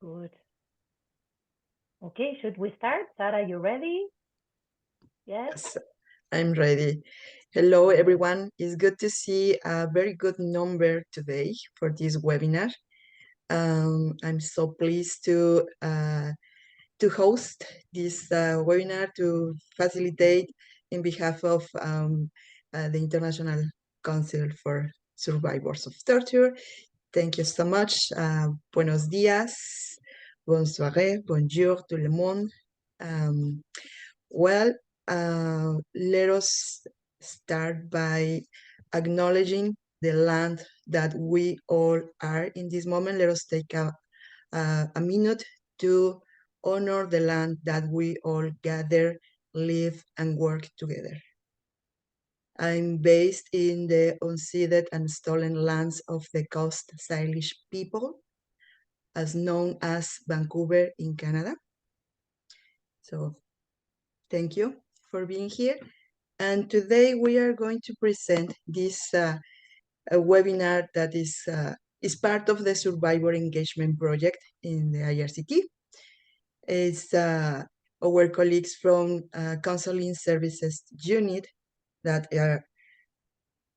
Good. Okay, should we start? Sarah, you ready? Yes, I'm ready. Hello, everyone. It's good to see a very good number today for this webinar. I'm so pleased to host this webinar to facilitate in behalf of the International Council for Survivors of Torture. Thank you so much. Buenos días, bonsoir, bonjour tout le monde. Well, let us start by acknowledging the land that we all are in this moment. Let us take a minute to honor the land that we all gather, live, and work together. I'm based in the unceded and stolen lands of the Coast Salish people, as known as Vancouver in Canada. So thank you for being here. And today we are going to present this a webinar that is part of the Survivor Engagement Project in the IRCT. It's our colleagues from Counseling Services Unit that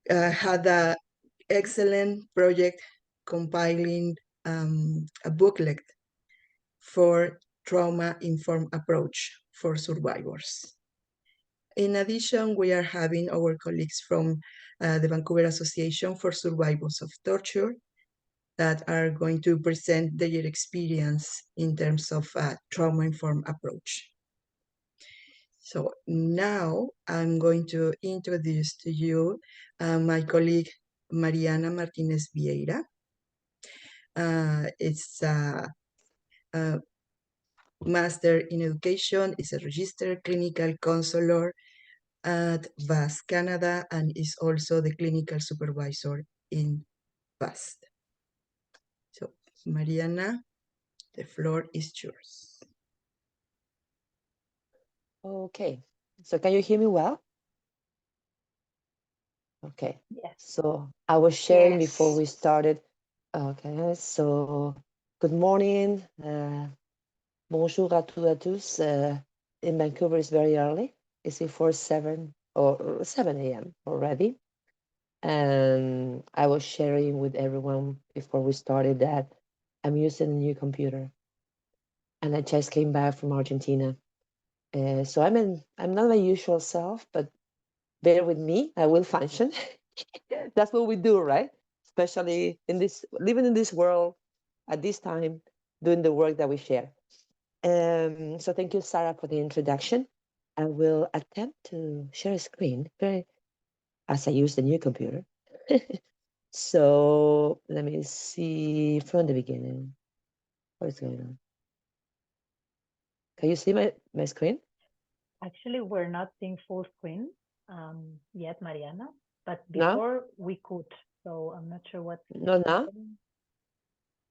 had an excellent project compiling a booklet for trauma-informed approach for survivors. In addition, we are having our colleagues from the Vancouver Association for Survivors of Torture that are going to present their experience in terms of trauma-informed approach. So now I'm going to introduce to you my colleague, Mariana Martinez Vieyra. It's a Master in Education, is a registered clinical counselor at VAST Canada and is also the clinical supervisor in VAST. So, Mariana, the floor is yours. Okay, so can you hear me well? Okay, Yes. So I was sharing before we started. Okay, so good morning. Bonjour à tous et tous. In Vancouver, it's very early. It's before 7 a.m. already. And I was sharing with everyone before we started that I'm using a new computer. And I just came back from Argentina. So I'm not my usual self, but bear with me, I will function. That's what we do, right? Especially living in this world at this time, doing the work that we share. So thank you, Sarah, for the introduction. I will attempt to share a screen as I use the new computer. So let me see from the beginning. What is going on? Can you see my screen? Actually, we're not seeing full screen yet, Mariana, but before we could. So I'm not sure what's not now.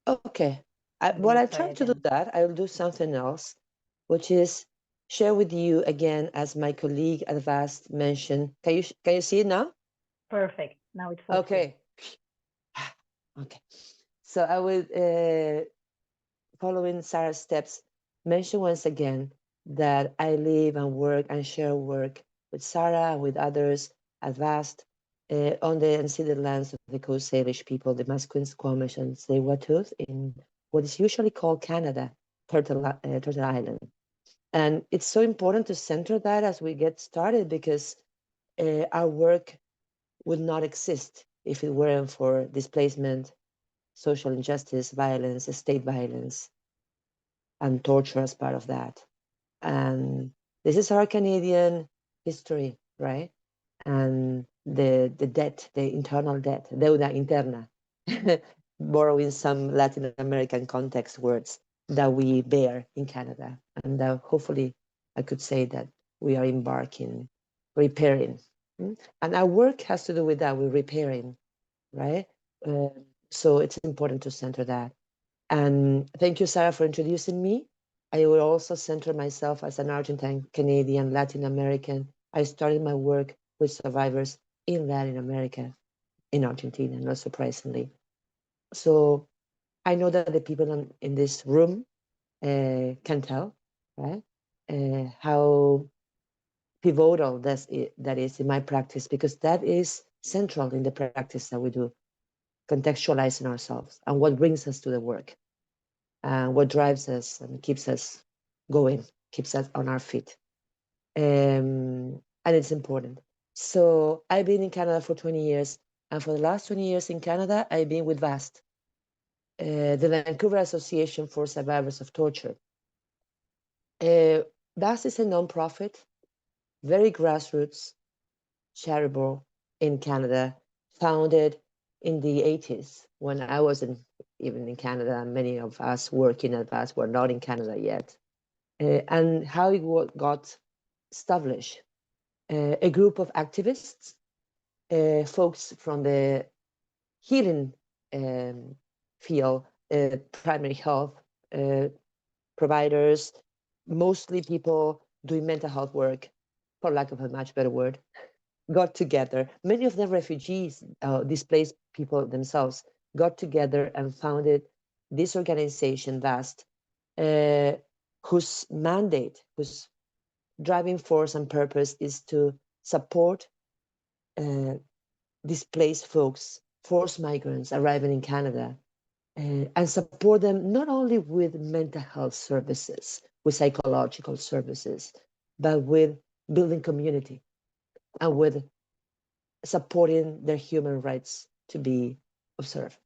Okay. What I try to do that, I will do something else, which is share with you again, as my colleague at VAST mentioned. Can you see it now? Perfect. Now it's full okay. Okay. So I will, following Sarah's steps, mention once again that I live and work and share work with Sarah and with others at VAST on the unceded lands of the Coast Salish people, the Musqueam, Squamish, and Tsleil-Waututh in what is usually called Canada, Turtle Island. And it's so important to center that as we get started, because our work would not exist if it weren't for displacement, social injustice, violence, state violence, and torture as part of that. And this is our Canadian history, right? And the debt, the internal debt, deuda interna, borrowing some Latin American context words that we bear in Canada. And hopefully I could say that we are embarking, repairing. And our work has to do with that, we're repairing, right? So it's important to center that. And thank you, Sarah, for introducing me. I will also center myself as an Argentine, Canadian, Latin American. I started my work with survivors in Latin America, in Argentina, not surprisingly. So I know that the people in this room can tell, right? How pivotal that is in my practice, because that is central in the practice that we do, contextualizing ourselves and what brings us to the work and what drives us and keeps us going, keeps us on our feet. And it's important. So I've been in Canada for 20 years. And for the last 20 years in Canada, I've been with VAST, the Vancouver Association for Survivors of Torture. VAST is a nonprofit, very grassroots, charitable in Canada, founded in the 80s when I wasn't even in Canada. Many of us working at VAST were not in Canada yet. And how it got established. A group of activists, folks from the healing field, primary health providers, mostly people doing mental health work, for lack of a much better word, got together. Many of them refugees, displaced people themselves, got together and founded this organization, VAST, whose mandate, whose driving force and purpose is to support displaced folks, forced migrants arriving in Canada, and support them not only with mental health services, with psychological services, but with building community and with supporting their human rights to be observed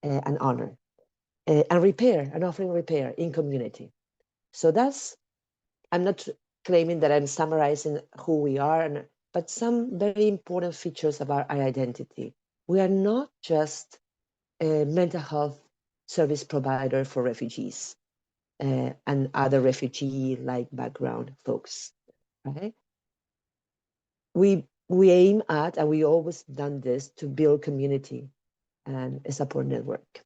and honored, and repair, and offering repair in community. So that's, I'm not claiming that I'm summarizing who we are, but some very important features about our identity. We are not just a mental health service provider for refugees and other refugee-like background folks, right? We aim at, and we always done this, to build community and a support network.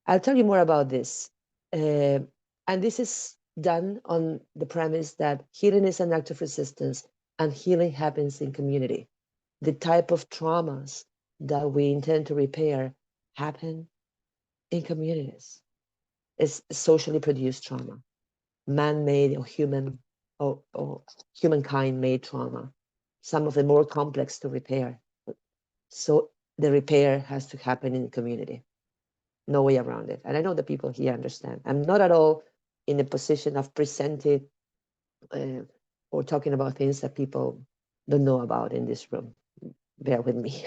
I'll tell you more about this. And this is done on the premise that healing is an act of resistance and healing happens in community. The type of traumas that we intend to repair happen in communities. It's socially produced trauma, man-made or humankind-made trauma, some of the more complex to repair. So the repair has to happen in the community. No way around it. And I know the people here understand. I'm not at all in a position of presenting or talking about things that people don't know about in this room. Bear with me.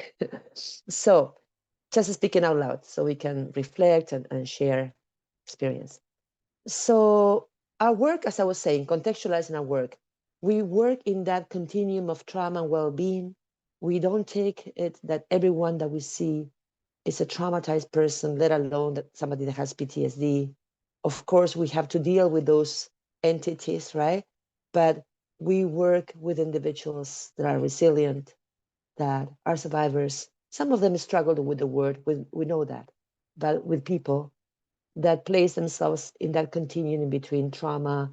So just speaking out loud so we can reflect and share experience. So our work, as I was saying, contextualizing our work, we work in that continuum of trauma and well-being. We don't take it that everyone that we see is a traumatized person, let alone that somebody that has PTSD. Of course, we have to deal with those entities, right? But we work with individuals that are resilient, that are survivors. Some of them struggle with the word, we know that, but with people that place themselves in that continuum between trauma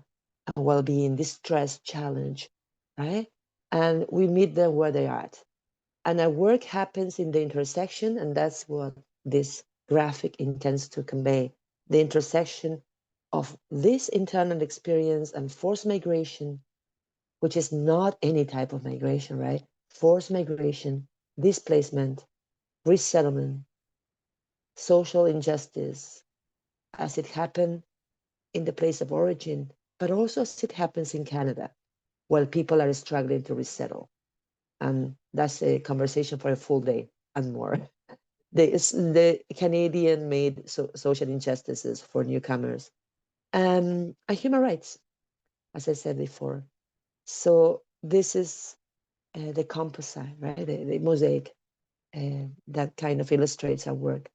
and well-being, distress, challenge, right? And we meet them where they are at. And our work happens in the intersection, and that's what this graphic intends to convey, the intersection of this internal experience and forced migration, which is not any type of migration, right? Forced migration, displacement, resettlement, social injustice, as it happened in the place of origin, but also as it happens in Canada, while people are struggling to resettle. And that's a conversation for a full day and more. The Canadian-made social injustices for newcomers and human rights, as I said before. So this is the composite, right? The mosaic that kind of illustrates our work.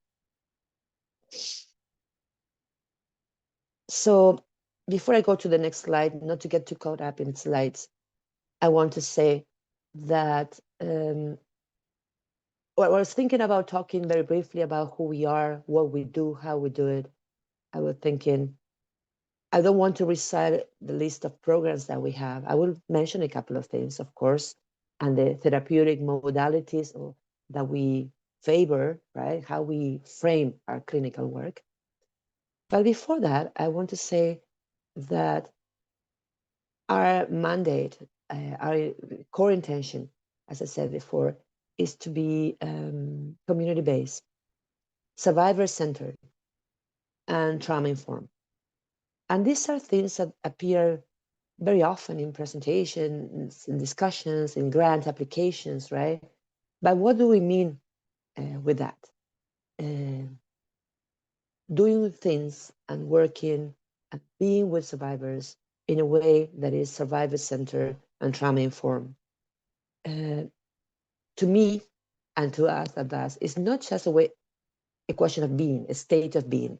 So before I go to the next slide, not to get too caught up in slides, I want to say that I was thinking about talking very briefly about who we are, what we do, how we do it. I was thinking, I don't want to recite the list of programs that we have. I will mention a couple of things, of course, and the therapeutic modalities that we favor, right? How we frame our clinical work. But before that, I want to say that our mandate, our core intention, as I said before, is to be community-based, survivor-centered, and trauma-informed. And these are things that appear very often in presentations, in discussions, in grant applications, right? But what do we mean with that? Doing things and working and being with survivors in a way that is survivor-centered and trauma-informed. To me and to us at that, it's not just a question of being, a state of being.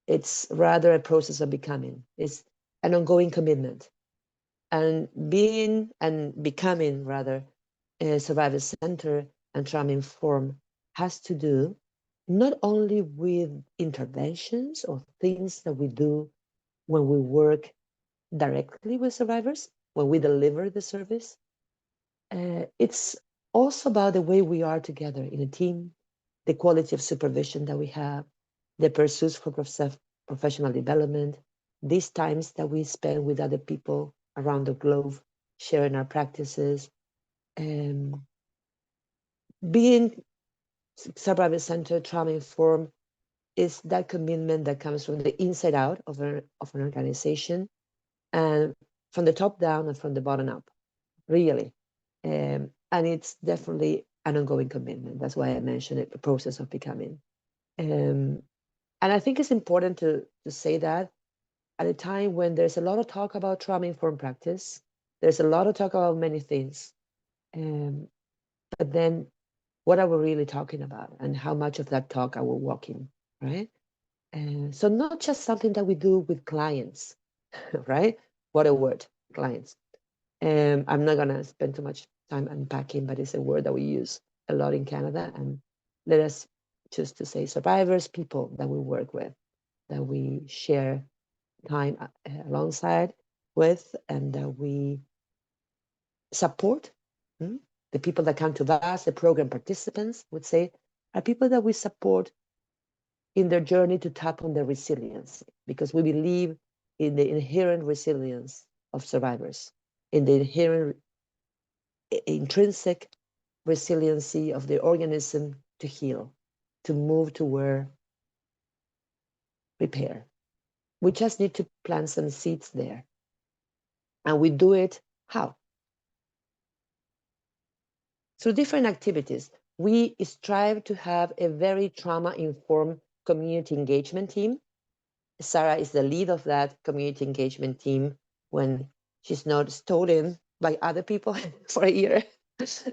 It's rather a process of becoming. It's an ongoing commitment. And being and becoming, rather, survivor-centered and trauma-informed has to do not only with interventions or things that we do when we work directly with survivors, when we deliver the service. It's also about the way we are together in a team, the quality of supervision that we have, the pursuits for professional development, these times that we spend with other people around the globe, sharing our practices. Being survivor-centered, trauma-informed is that commitment that comes from the inside out of an organization, and from the top down and from the bottom up, really. And it's definitely an ongoing commitment. That's why I mentioned it, the process of becoming. And I think it's important to say that at a time when there's a lot of talk about trauma-informed practice, there's a lot of talk about many things. But then what are we really talking about, and how much of that talk are we walking, right? So not just something that we do with clients, right? What a word, clients. I'm not gonna spend too much time unpacking, but it's a word that we use a lot in Canada, and let us choose to say survivors, people that we work with, that we share time alongside with, and that we support. The people that come to us, the program participants would say, are people that we support in their journey to tap on their resilience, because we believe in the inherent resilience of survivors, in the inherent intrinsic resiliency of the organism to heal, to move toward repair. We just need to plant some seeds there. And we do it how? Through different activities. We strive to have a very trauma-informed community engagement team. Sarah is the lead of that community engagement team when she's not stolen by other people for a year.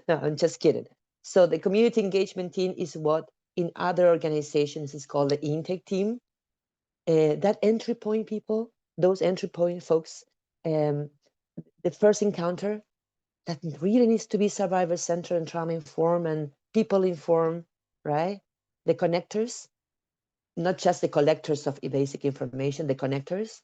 No, I'm just kidding. So the community engagement team is what in other organizations is called the intake team. That entry point people, those entry point folks, the first encounter, that really needs to be survivor-centered and trauma-informed and people-informed, right? The connectors, not just the collectors of basic information, the connectors.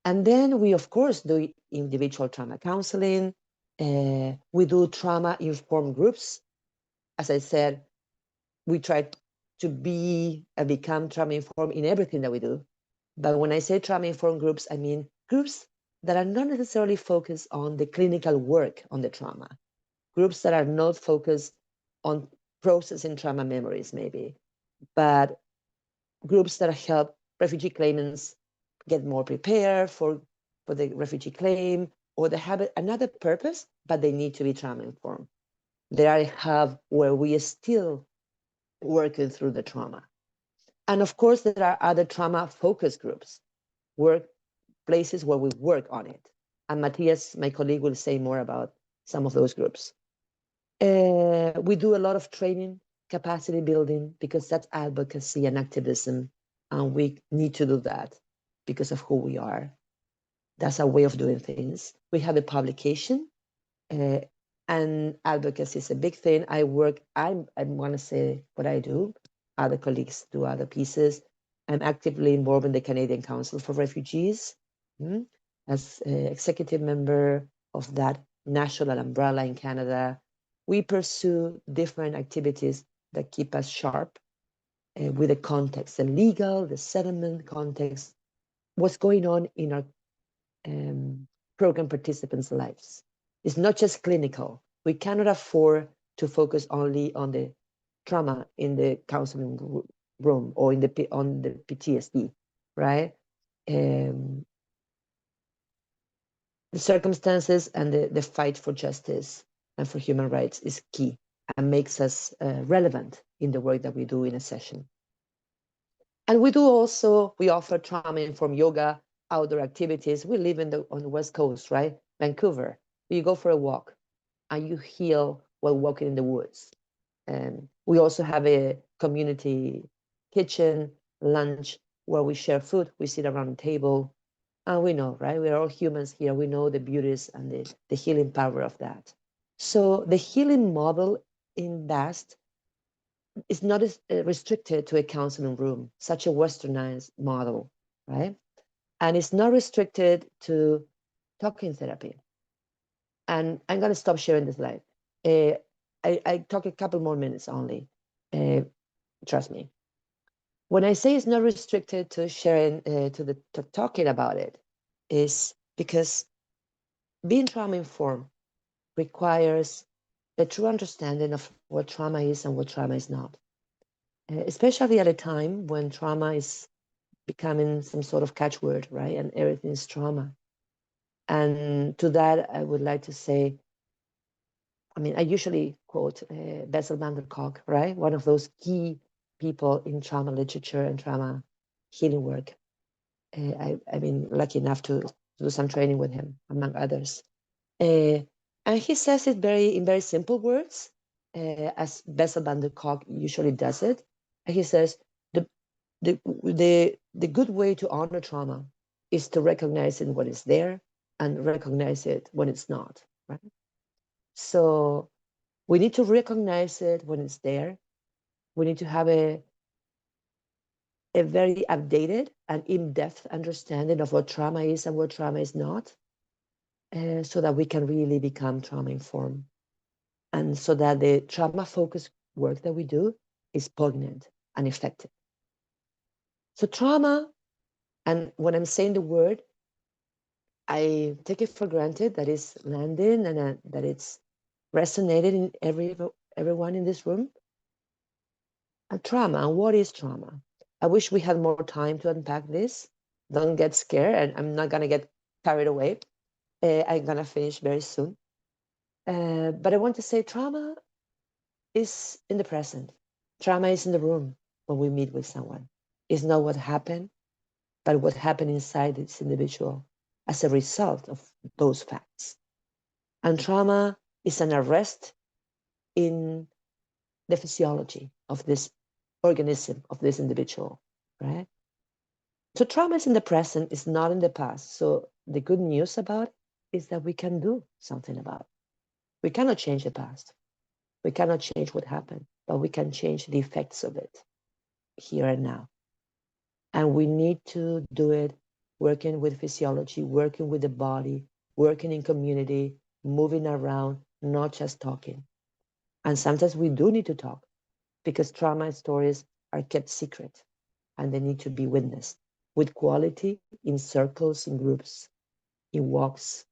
And then we, of course, do individual trauma counseling. We do trauma-informed groups. As I said, we try to be and become trauma-informed in everything that we do. But when I say trauma-informed groups, I mean groups that are not necessarily focused on the clinical work on the trauma. Groups that are not focused on processing trauma memories, maybe, but groups that help refugee claimants get more prepared for the refugee claim, or they have another purpose, but they need to be trauma-informed. They are a hub where we are still working through the trauma. And of course, there are other trauma-focused groups, places where we work on it. And Matias, my colleague, will say more about some of those groups. We do a lot of training, capacity building, because that's advocacy and activism, and we need to do that because of who we are. That's our way of doing things. We have a publication, and advocacy is a big thing. I want to say what I do. Other colleagues do other pieces. I'm actively involved in the Canadian Council for Refugees as executive member of that national umbrella in Canada. We pursue different activities that keep us sharp with the context, the legal, the settlement context, what's going on in our program participants' lives. It's not just clinical. We cannot afford to focus only on the trauma in the counseling room or on the PTSD, right? The circumstances and the fight for justice and for human rights is key and makes us relevant in the work that we do in a session. And we offer trauma-informed yoga, outdoor activities. We live on the West Coast, right? Vancouver. You go for a walk and you heal while walking in the woods. And we also have a community kitchen, lunch, where we share food. We sit around the table. And we know, right? We're all humans here. We know the beauties and the healing power of that. So the healing model in BAST is not restricted to a counseling room, such a westernized model, right? And it's not restricted to talking therapy. And I'm going to stop sharing the slide. I talk a couple more minutes only. Trust me. When I say it's not restricted to sharing, to talking about it, is because being trauma-informed requires a true understanding of what trauma is and what trauma is not. Especially at a time when trauma is becoming some sort of catchword, right? And everything is trauma. And to that, I would like to say, I usually quote Bessel van der Kolk, right? One of those key people in trauma literature and trauma healing work. I've been lucky enough to do some training with him, among others. And he says it in very simple words, as Bessel van der Kolk usually does it. And he says, the good way to honor trauma is to recognize it when it's there and recognize it when it's not, right? So we need to recognize it when it's there. We need to have a very updated and in-depth understanding of what trauma is and what trauma is not, so that we can really become trauma-informed. And so that the trauma-focused work that we do is poignant and effective. So trauma, and when I'm saying the word, I take it for granted that it's landing and that it's resonated in everyone in this room. And trauma, and what is trauma? I wish we had more time to unpack this. Don't get scared, and I'm not going to get carried away. I'm going to finish very soon. But I want to say trauma is in the present. Trauma is in the room when we meet with someone. It's not what happened, but what happened inside this individual as a result of those facts. And trauma is an arrest in the physiology of this organism, of this individual, right? So trauma is in the present, it's not in the past. So the good news about it is that we can do something about it. We cannot change the past. We cannot change what happened, but we can change the effects of it here and now. And we need to do it working with physiology, working with the body, working in community, moving around, not just talking. And sometimes we do need to talk because trauma stories are kept secret and they need to be witnessed with quality in circles, in groups, in walks,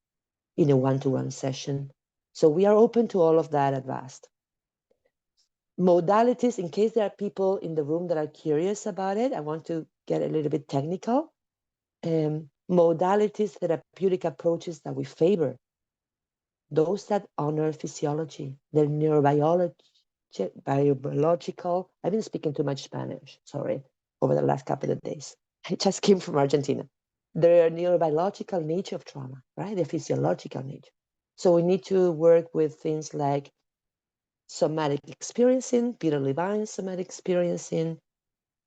in a one-to-one session. So we are open to all of that at VAST. Modalities, in case there are people in the room that are curious about it, I want to get a little bit technical. Modalities, therapeutic approaches that we favor, those that honor physiology, the neurobiological, I've been speaking too much Spanish, sorry, over the last couple of days. I just came from Argentina. The neurobiological nature of trauma, right? The physiological nature. So we need to work with things like somatic experiencing, Peter Levine's somatic experiencing,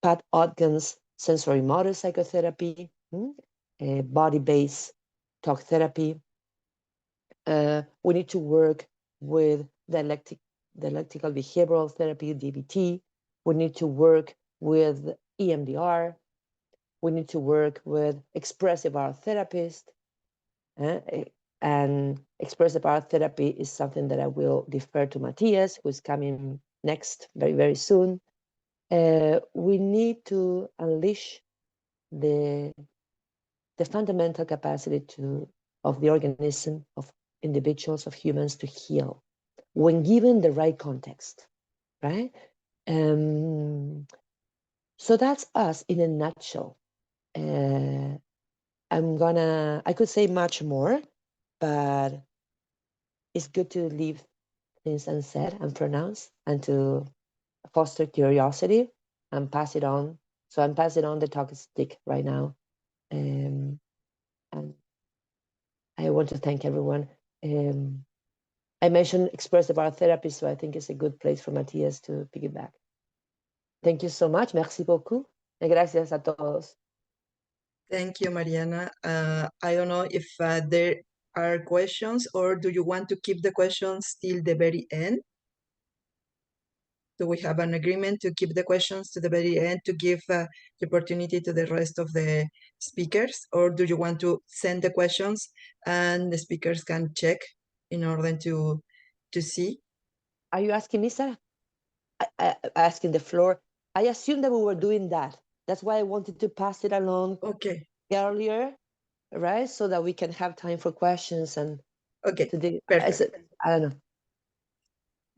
Pat Ogden's sensory motor psychotherapy, body-based talk therapy. We need to work with dialectical behavioral therapy, DBT. We need to work with EMDR. We need to work with expressive art therapist. And expressive art therapy is something that I will defer to Matias, who's coming next very, very soon. we need to unleash the fundamental capacity of the organism, of individuals, of humans to heal when given the right context, right? So that's us in a nutshell. I could say much more, but it's good to leave things unsaid and pronounced and to foster curiosity and pass it on. So I'm passing on the talk stick right now. And I want to thank everyone. I mentioned expressive art therapy, so I think it's a good place for Matias to piggyback. Thank you so much. Merci beaucoup. Y gracias a todos. Thank you, Mariana. I don't know if there are questions, or do you want to keep the questions till the very end? Do we have an agreement to keep the questions to the very end to give the opportunity to the rest of the speakers? Or do you want to send the questions and the speakers can check in order to see? Are you asking me, Sarah? Asking the floor. I assumed that we were doing that. That's why I wanted to pass it along earlier, right? So that we can have time for questions and perfect. I don't know.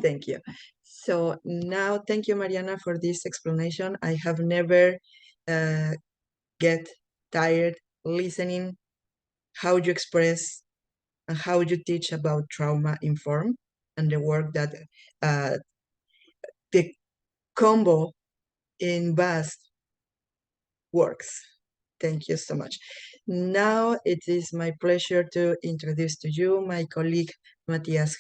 Thank you. So now, thank you, Mariana, for this explanation. I have never get tired listening how you express and how you teach about trauma informed and the work that the combo in VAST works. Thank you so much. Now it is my pleasure to introduce to you my colleague Matias,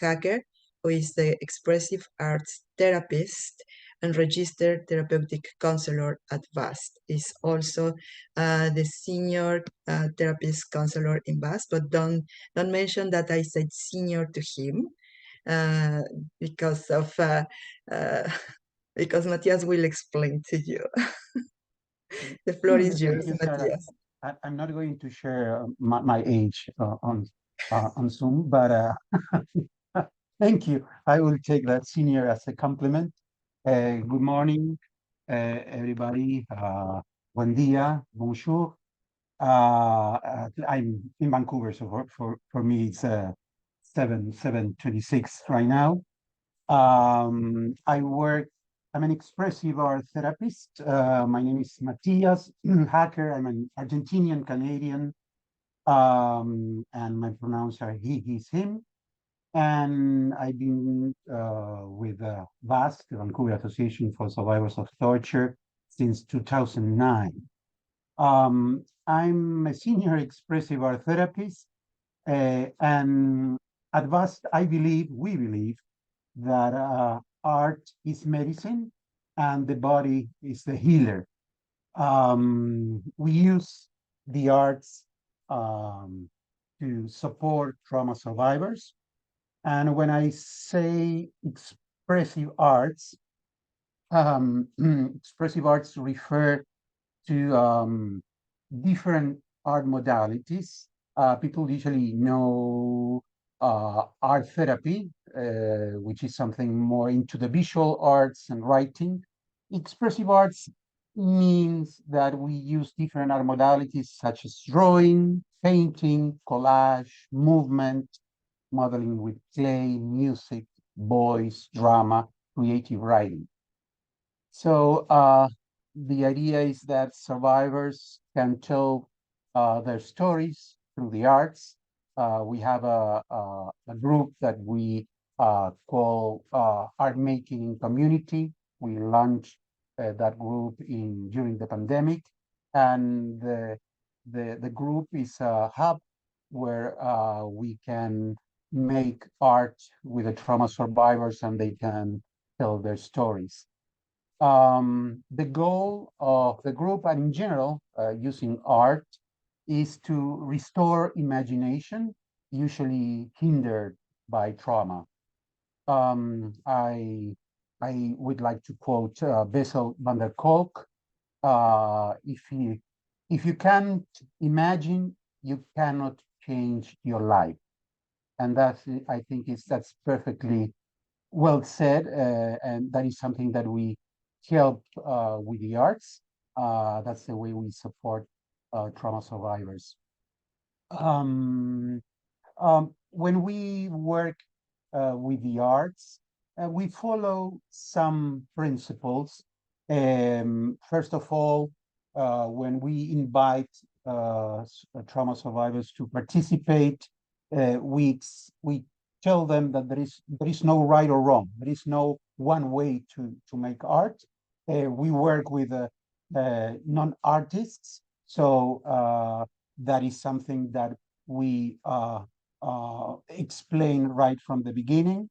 who is the expressive arts therapist and registered therapeutic counselor at VAST. Is also the senior therapist counselor in VAST, but don't mention that I said senior to him because of because Matias will explain to you. The floor is yours, Matias. I'm not going to share my age on Zoom, but thank you. I will take that senior as a compliment. Good morning, everybody. Buen dia, bonjour. I'm in Vancouver, so for me it's 7:26 right now. I'm an expressive art therapist. My name is Matias Hacker. I'm an Argentinian Canadian, and my pronouns are he, his, him. And I've been with VAST, the Vancouver Association for Survivors of Torture, since 2009. I'm a senior expressive art therapist, and at VAST, we believe that art is medicine and the body is the healer. We use the arts to support trauma survivors. And when I say expressive arts refer to different art modalities. People usually know art therapy, which is something more into the visual arts and writing. Expressive arts means that we use different art modalities such as drawing, painting, collage, movement, modeling with clay, music, voice, drama, creative writing. So the idea is that survivors can tell their stories through the arts. We have a group that we call Art Making Community. We launched that group during the pandemic, and the group is a hub where we can make art with the trauma survivors and they can tell their stories. The goal of the group and in general, using art, is to restore imagination, usually hindered by trauma. I would like to quote Bessel van der Kolk. If you can't imagine, you cannot change your life. And I think that's perfectly well said, and that is something that we help with the arts. That's the way we support trauma survivors. When we work with the arts, we follow some principles. First of all, when we invite trauma survivors to participate, we tell them that there is no right or wrong. There is no one way to make art. We work with non-artists, so that is something that we explain right from the beginning.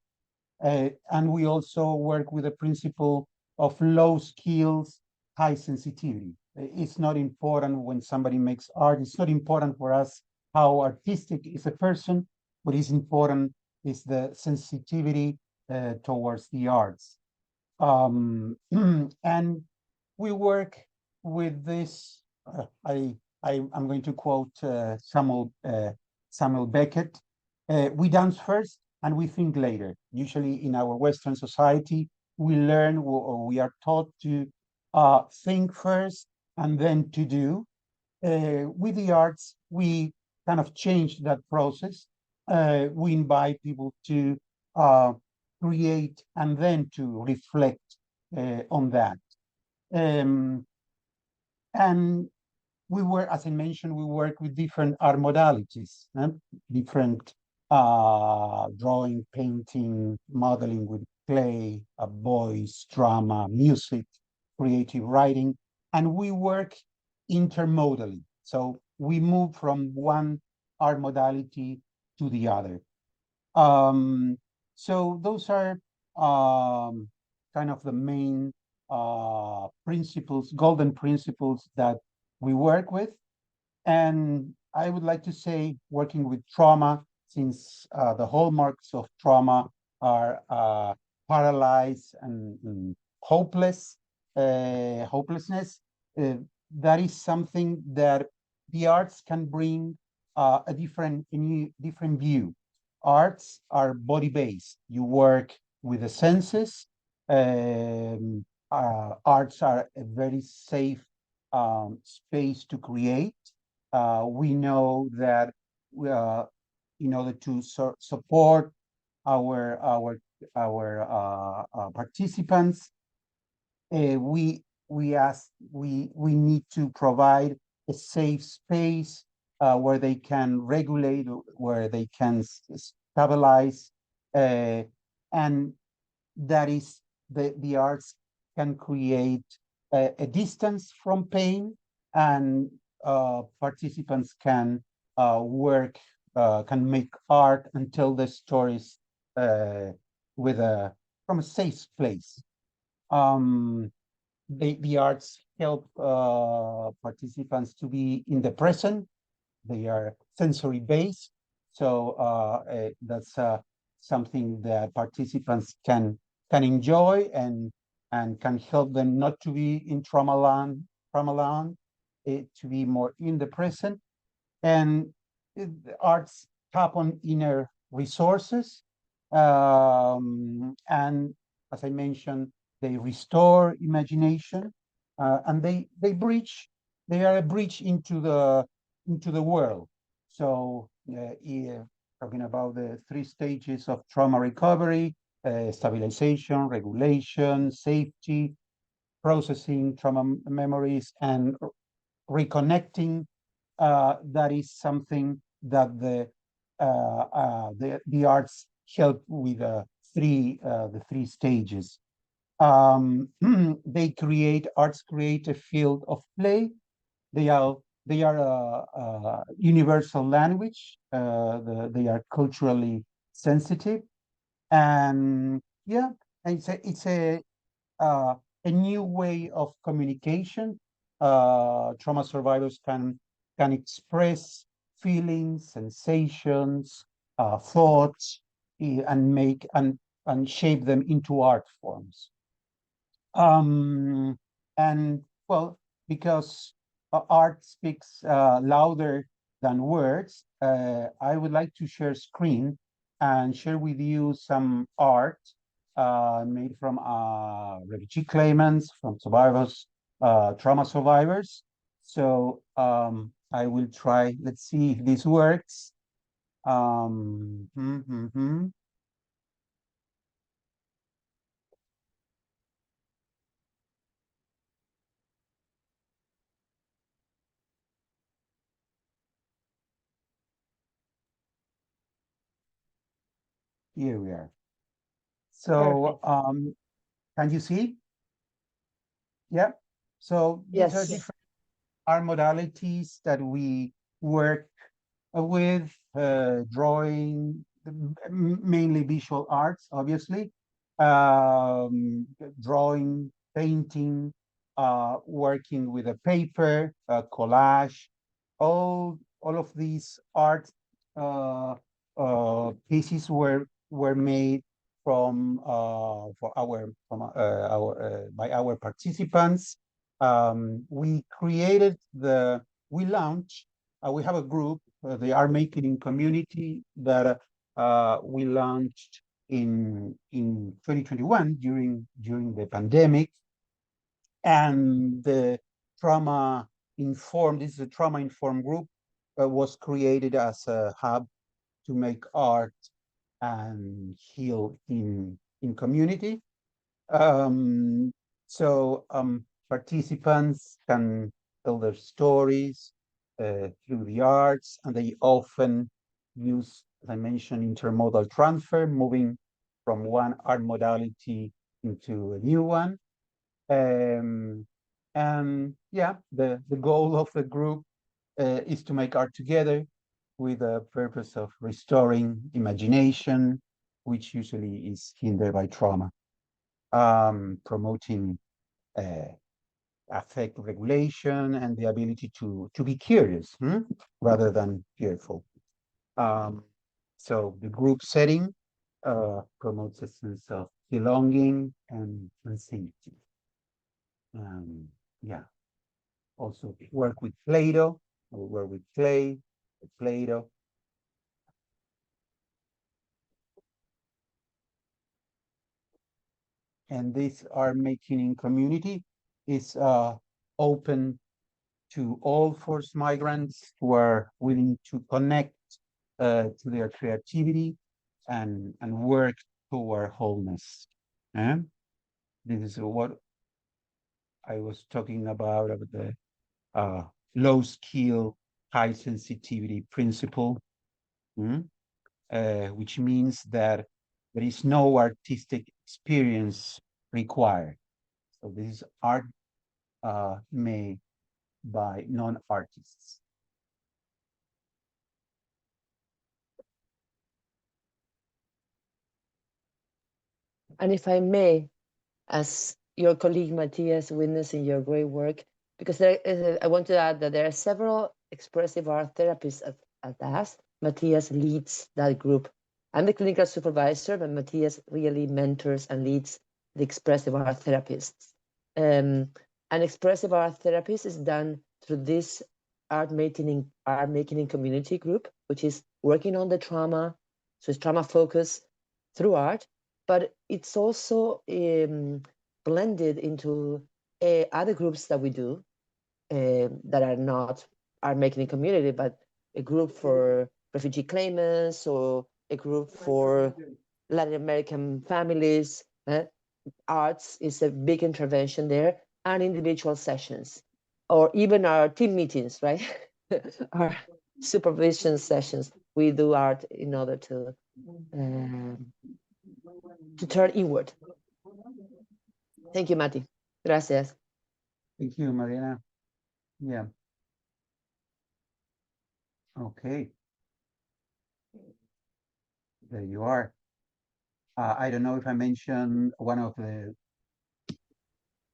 And we also work with the principle of low skills, high sensitivity. It's not important when somebody makes art, it's not important for us how artistic is a person. What is important is the sensitivity towards the arts. And we work with this, I'm going to quote Samuel Beckett, we dance first and we think later. Usually in our Western society, we learn or we are taught to think first and then to do. With the arts, we kind of change that process. We invite people to create and then to reflect on that. And we work, as I mentioned, we work with different art modalities, different drawing, painting, modeling with clay, voice, drama, music, creative writing, and we work intermodally. So we move from one art modality to the other. So those are kind of the main principles, golden principles that we work with. And I would like to say, working with trauma, since the hallmarks of trauma are paralyzed and hopelessness, that is something that the arts can bring a different view. Arts are body-based. You work with the senses. Arts are a very safe space to create. We know that in order to support our participants, we need to provide a safe space where they can regulate, where they can stabilize, and that is the arts can create a distance from pain, and participants can work, can make art and tell the stories from a safe place. The arts help participants to be in the present. They are sensory based, so that's something that participants can enjoy and can help them not to be in trauma land, to be more in the present. And the arts tap on inner resources, and as I mentioned, they restore imagination, and they are a bridge into the world. So talking about the 3 stages of trauma recovery: stabilization, regulation, safety, processing trauma memories, and reconnecting. That is something that the arts help with the 3 stages. Arts create a field of play. They are a universal language. They are culturally sensitive, and yeah, it's a new way of communication. Trauma survivors can express feelings, sensations, thoughts, and make and shape them into art forms. And well, because art speaks louder than words, I would like to share screen and share with you some art made from refugee claimants, from survivors, trauma survivors. So I will try, let's see if this works. Here we are. So can you see? Yeah. So these are Yes. different art modalities that we work with, drawing, mainly visual arts, obviously, drawing, painting, working with a paper, collage, all of these art pieces were made from by our participants. We created we launched. We have a group, the art making community, that we launched in 2021 during the pandemic, and the trauma informed. This is a trauma informed group. Was created as a hub to make art and heal in community. So participants can tell their stories through the arts, and they often use, as I mentioned, intermodal transfer, moving from one art modality into a new one. And yeah, the goal of the group is to make art together with the purpose of restoring imagination, which usually is hindered by trauma, promoting affect regulation and the ability to be curious rather than fearful. So the group setting promotes a sense of belonging and safety. Yeah. Also work with Play-Doh, or work with clay, Play-Doh. And this art making community is open to all forced migrants who are willing to connect to their creativity and work toward wholeness. This is what I was talking about the low skill, high sensitivity principle, which means that there is no artistic experience required. So this is art made by non-artists. And if I may, as your colleague Matias witnessing your great work, because I want to add that there are several expressive art therapists at DAS. Matias leads that group. I'm the clinical supervisor, but Matias really mentors and leads the expressive art therapists. An expressive art therapist is done through this art making community group, which is working on the trauma. So it's trauma focused through art, but it's also blended into other groups that we do that are not art making community, but a group for refugee claimants or a group for Latin American families. Arts is a big intervention there, and individual sessions, or even our team meetings, right? Our supervision sessions. We do art in order to turn inward. Thank you, Mati. Gracias. Thank you, Mariana. Yeah. Okay. There you are. I don't know if I mentioned one of the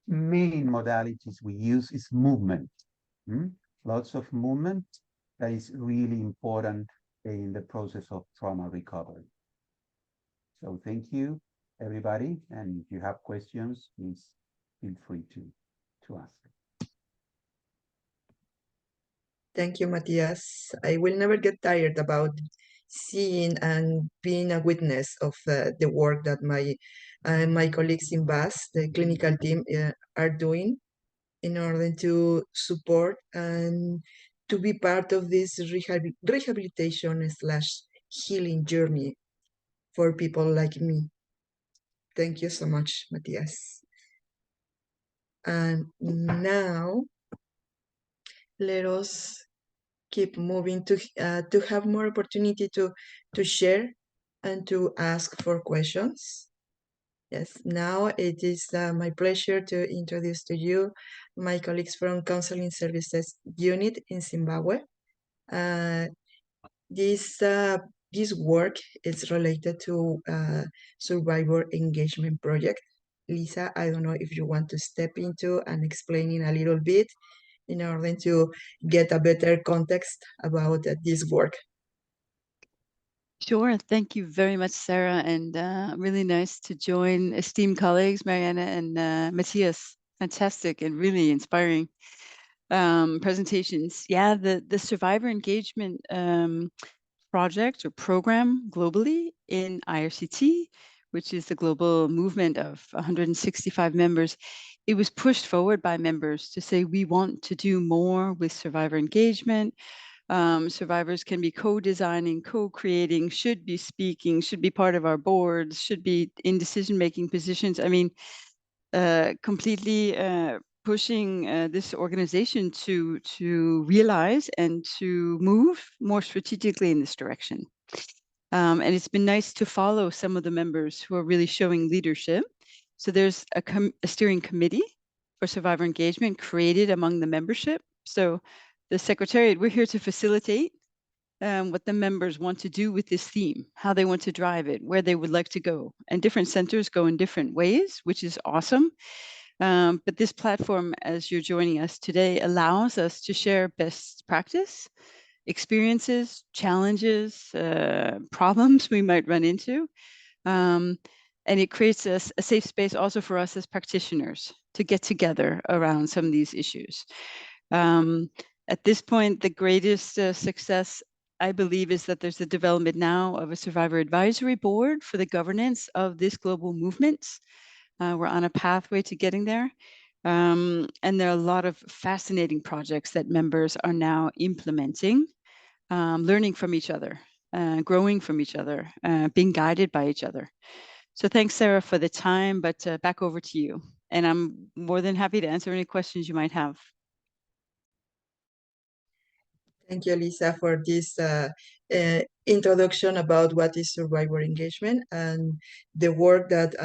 main modalities we use is movement. Lots of movement that is really important in the process of trauma recovery. So thank you, everybody. And if you have questions, please feel free to ask. Thank you, Matias. I will never get tired about seeing and being a witness of the work that my colleagues in BAS, the clinical team, are doing in order to support and to be part of this rehabilitation slash healing journey for people like me. Thank you so much, Matias. And now let us keep moving to have more opportunity to share and to ask for questions. Yes, now it is my pleasure to introduce to you my colleagues from Counseling Services Unit in Zimbabwe. This work is related to Survivor Engagement Project. Lisa, I don't know if you want to step into and explaining a little bit in order to get a better context about this work. Sure. Thank you very much, Sarah, and really nice to join esteemed colleagues, Mariana and Matias. Fantastic and really inspiring presentations. Yeah, the survivor engagement project or program globally in IRCT, which is the global movement of 165 members, it was pushed forward by members to say, we want to do more with survivor engagement. Survivors can be co-designing, co-creating, should be speaking, should be part of our boards, should be in decision-making positions. I mean, completely pushing this organization to realize and to move more strategically in this direction. And it's been nice to follow some of the members who are really showing leadership. So there's a steering committee for survivor engagement created among the membership. So the Secretariat, we're here to facilitate what the members want to do with this theme, how they want to drive it, where they would like to go. And different centers go in different ways, which is awesome. But this platform, as you're joining us today, allows us to share best practice, experiences, challenges, problems we might run into. And it creates a safe space also for us as practitioners to get together around some of these issues. At this point, the greatest success, I believe, is that there's a development now of a survivor advisory board for the governance of this global movement. We're on a pathway to getting there. And there are a lot of fascinating projects that members are now implementing, learning from each other, growing from each other, being guided by each other. So thanks, Sarah, for the time, but back over to you. And I'm more than happy to answer any questions you might have. Thank you, Lisa, for this introduction about what is survivor engagement and the work that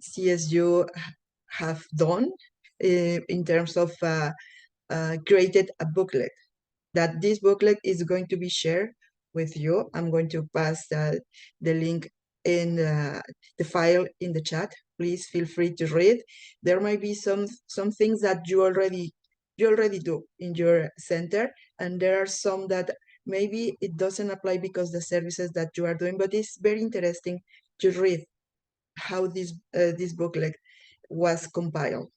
CSU have done in terms of created a booklet. That this booklet is going to be shared with you. I'm going to pass the link in the file in the chat. Please feel free to read. There might be some things that you already do in your center, and there are some that maybe it doesn't apply because the services that you are doing, but it's very interesting to read how this booklet was compiled.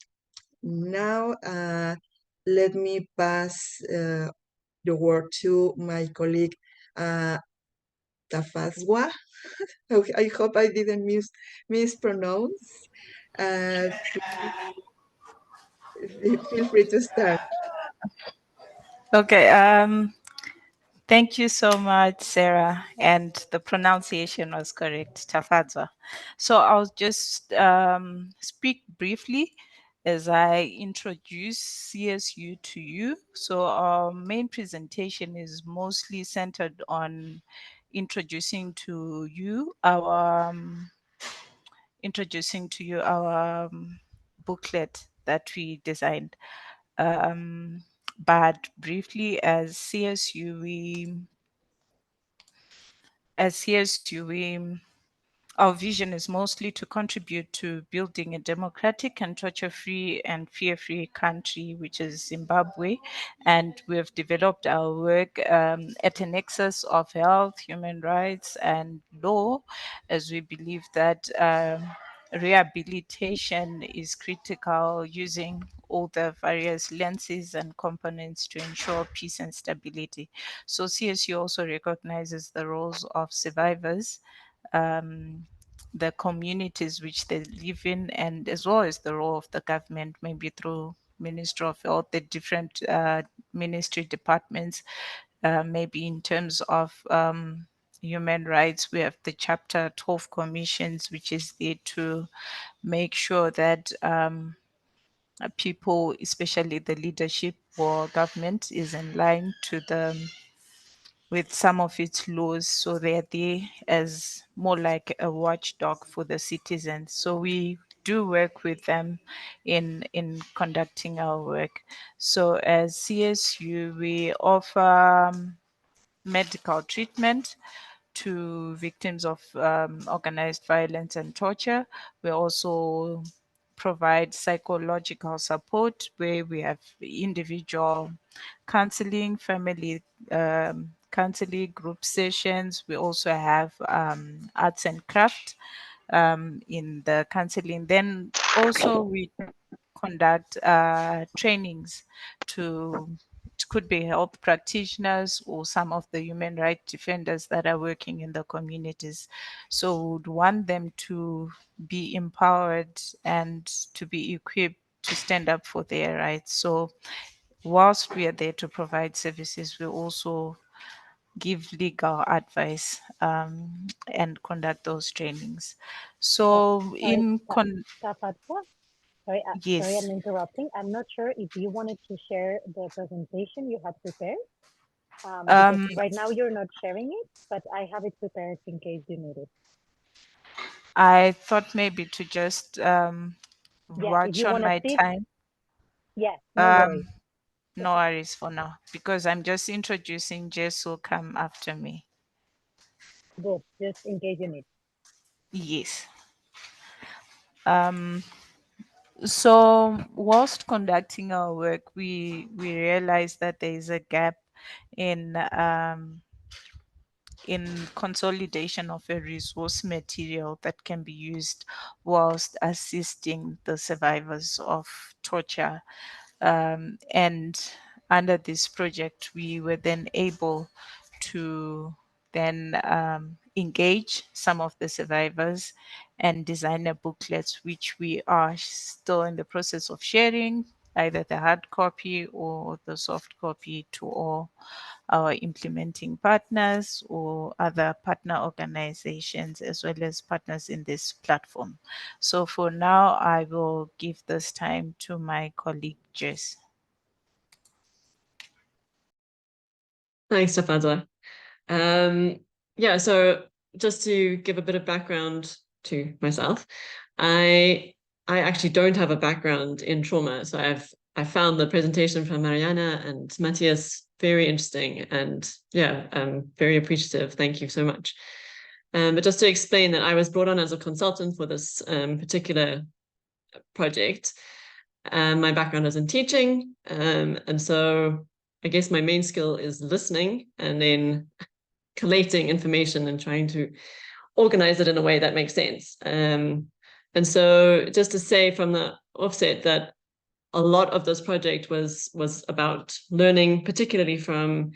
Now, let me pass the word to my colleague, Tafadzwa. I hope I didn't mispronounce. Feel free to start. Okay. Thank you so much, Sarah. And the pronunciation was correct, Tafadzwa. So I'll just speak briefly as I introduce CSU to you. So our main presentation is mostly centered on introducing to you our booklet that we designed. But briefly, as CSU, our vision is mostly to contribute to building a democratic and torture-free and fear-free country, which is Zimbabwe. And we've developed our work at a nexus of health, human rights, and law, as we believe that rehabilitation is critical, using all the various lenses and components to ensure peace and stability. So CSU also recognizes the roles of survivors, the communities which they live in, and as well as the role of the government, maybe through Ministry of Health, the different ministry departments, maybe in terms of human rights. We have the Chapter 12 commissions, which is there to make sure that people, especially the leadership or government, is in line to with some of its laws. So they're there as more like a watchdog for the citizens. So we do work with them in conducting our work. So as CSU, we offer medical treatment to victims of organized violence and torture. We also provide psychological support where we have individual counseling, family counseling, group sessions. We also have arts and craft in the counseling. Then also we conduct trainings to, it could be health practitioners or some of the human rights defenders that are working in the communities. So we'd want them to be empowered and to be equipped to stand up for their rights. So whilst we are there to provide services, we also give legal advice and conduct those trainings. So Tafadzwa, sorry, sorry, yes. I'm interrupting. I'm not sure if you wanted to share the presentation you had prepared. Because right now you're not sharing it, but I have it prepared in case you need it. I thought maybe to just If watch you on want to my see, time. no worries. No worries for now, because I'm just introducing Jess will come after me. Good, just in case you need. Yes. So whilst conducting our work, we realized that there is a gap in consolidation of a resource material that can be used whilst assisting the survivors of torture. And under this project, we were then able to then engage some of the survivors and design a booklet, which we are still in the process of sharing, either the hard copy or the soft copy, to all our implementing partners or other partner organizations, as well as partners in this platform. So for now, I will give this time to my colleague, Jess. Thanks, Tafadzwa. Yeah, so just to give a bit of background to myself, I actually don't have a background in trauma, so I found the presentation from Mariana and Matias very interesting, and yeah, I'm very appreciative. Thank you so much. But just to explain that I was brought on as a consultant for this particular project. My background is in teaching, and so I guess my main skill is listening and then collating information and trying to organize it in a way that makes sense. And so just to say from the offset that a lot of this project was about learning, particularly from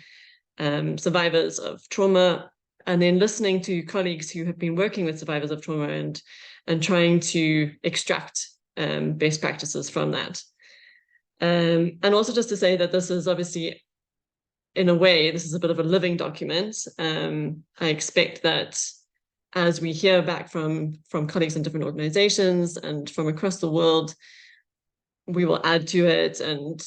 survivors of trauma, and then listening to colleagues who have been working with survivors of trauma and trying to extract best practices from that. And also just to say that this is obviously, in a way, this is a bit of a living document. I expect that as we hear back from colleagues in different organizations and from across the world, we will add to it and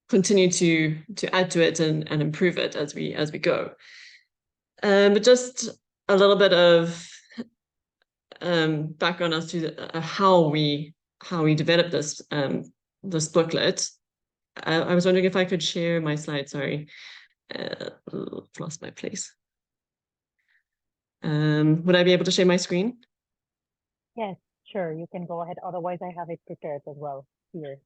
continue to add to it and improve it as we go. But just a little bit of background as to how we developed this booklet. I was wondering if I could share my slide. Sorry, lost my place. Would I be able to share my screen? Yes, sure. You can go ahead. Otherwise, I have it prepared as well here.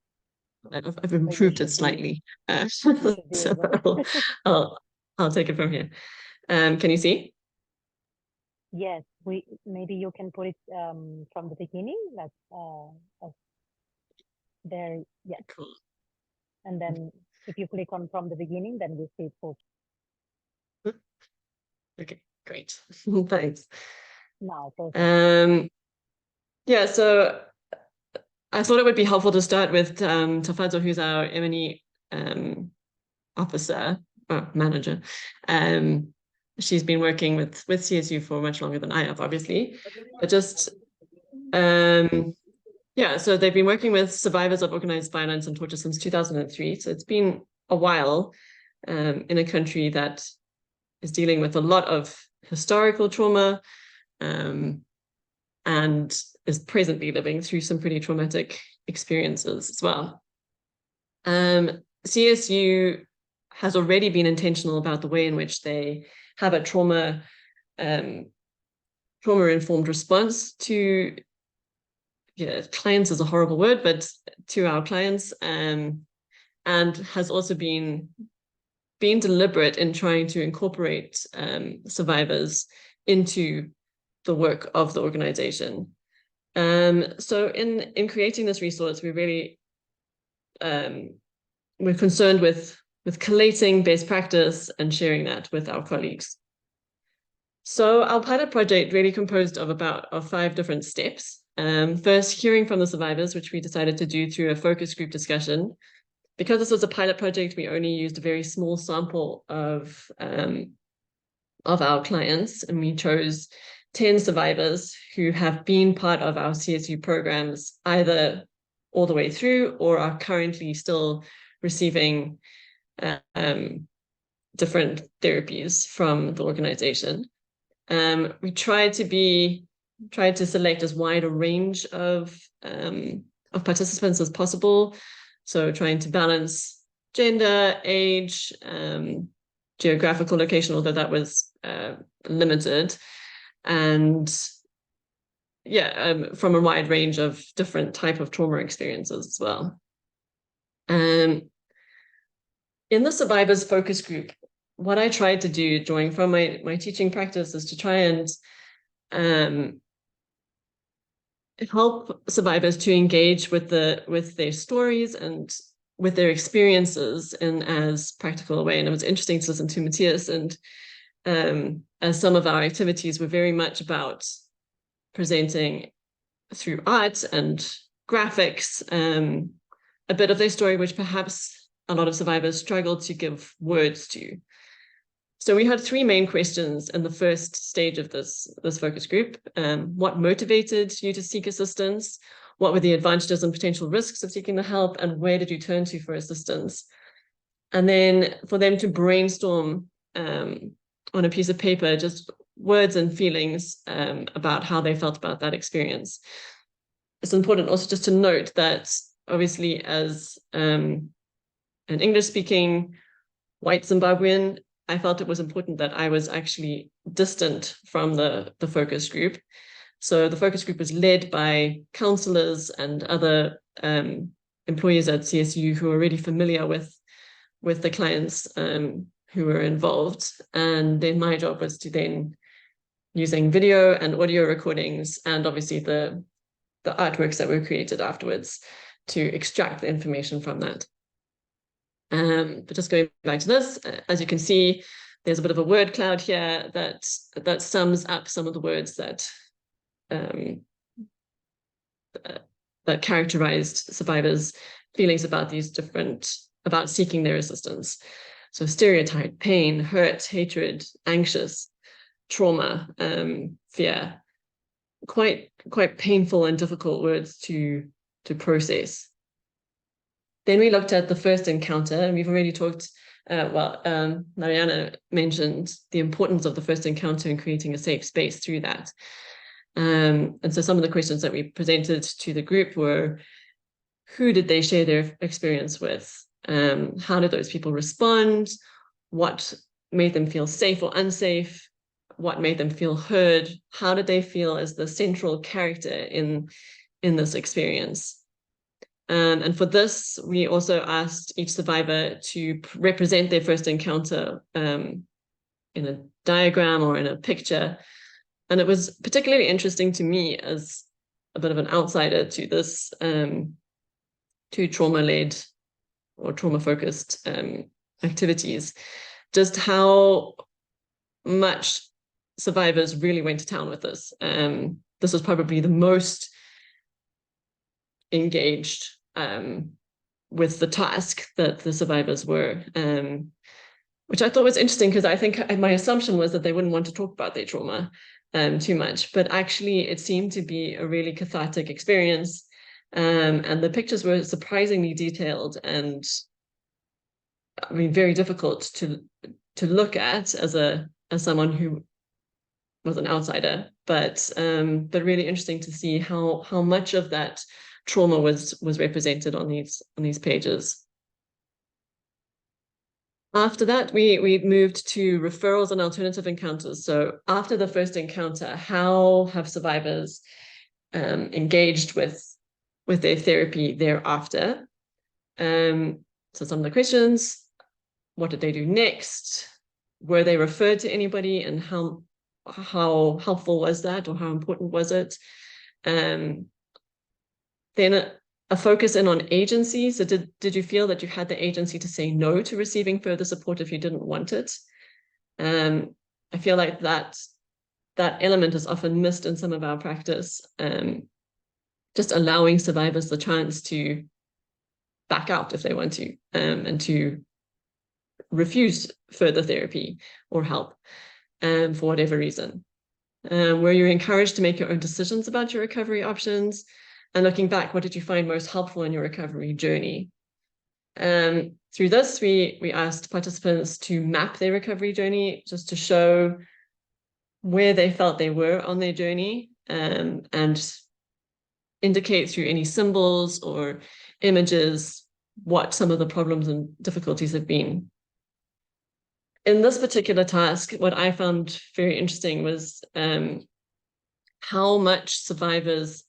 I've improved it slightly. So I'll take it from here. Can you see? Yes, maybe you can put it from the beginning, like there, yeah. Cool. And then if you click on from the beginning, then we see it full. Okay, great. Thanks. Now, perfect. Yeah, so I thought it would be helpful to start with Tafadzwa, who's our M&E officer, or manager. She's been working with CSU for much longer than I have, obviously. But just, yeah, so they've been working with survivors of organized violence and torture since 2003. So it's been a while in a country that is dealing with a lot of historical trauma and is presently living through some pretty traumatic experiences as well. CSU has already been intentional about the way in which they have a trauma-informed response to, clients is a horrible word, but to our clients, and has also been deliberate in trying to incorporate survivors into the work of the organization. So in creating this resource, we really we're concerned with collating best practice and sharing that with our colleagues. So our pilot project really composed of 5 different steps. First, hearing from the survivors, which we decided to do through a focus group discussion. Because this was a pilot project, we only used a very small sample of our clients, and we chose 10 survivors who have been part of our CSU programs, either all the way through or are currently still receiving different therapies from the organization. We tried to select as wide a range of participants as possible. So trying to balance gender, age, geographical location, although that was limited, and from a wide range of different type of trauma experiences as well. In the survivors focus group, what I tried to do, drawing from my teaching practice, is to try and help survivors to engage with their stories and with their experiences in as practical a way. And it was interesting to listen to Matias, and as some of our activities were very much about presenting through art and graphics a bit of their story, which perhaps a lot of survivors struggled to give words to. So we had 3 main questions in the first stage of this focus group. What motivated you to seek assistance? What were the advantages and potential risks of seeking the help? And where did you turn to for assistance? And then for them to brainstorm on a piece of paper, just words and feelings about how they felt about that experience. It's important also just to note that obviously as an English-speaking white Zimbabwean, I felt it was important that I was actually distant from the focus group. So the focus group was led by counselors and other employees at CSU who are really familiar with the clients who were involved. And then my job was to then, using video and audio recordings and obviously the artworks that were created afterwards, to extract the information from that. But just going back to this, as you can see, there's a bit of a word cloud here that sums up some of the words that characterized survivors' feelings about about seeking their assistance. So stereotype, pain, hurt, hatred, anxious, trauma, fear, quite painful and difficult words to process. Then we looked at the first encounter, and we've already talked, Mariana mentioned the importance of the first encounter and creating a safe space through that. And so some of the questions that we presented to the group were, who did they share their experience with? How did those people respond? What made them feel safe or unsafe? What made them feel heard? How did they feel as the central character in this experience? And for this, we also asked each survivor to represent their first encounter in a diagram or in a picture And it was particularly interesting to me as a bit of an outsider to this, to trauma-led or trauma-focused activities, just how much survivors really went to town with this. This was probably the most engaged with the task that the survivors were, which I thought was interesting, because I think my assumption was that they wouldn't want to talk about their trauma too much, but actually it seemed to be a really cathartic experience, and the pictures were surprisingly detailed and, I mean, very difficult to look at as someone who was an outsider, but really interesting to see how much of that trauma was represented on these pages. After that, we moved to referrals and alternative encounters. So after the first encounter, how have survivors engaged with their therapy thereafter? So some of the questions: what did they do next? Were they referred to anybody, and how helpful was that, or how important was it? Then a focus in on agency. So did you feel that you had the agency to say no to receiving further support if you didn't want it? I feel like that element is often missed in some of our practice, just allowing survivors the chance to back out if they want to, and to refuse further therapy or help for whatever reason. Were you encouraged to make your own decisions about your recovery options? And looking back, what did you find most helpful in your recovery journey? Through this, we asked participants to map their recovery journey, just to show where they felt they were on their journey, and indicate through any symbols or images what some of the problems and difficulties have been. In this particular task, what I found very interesting was how much survivors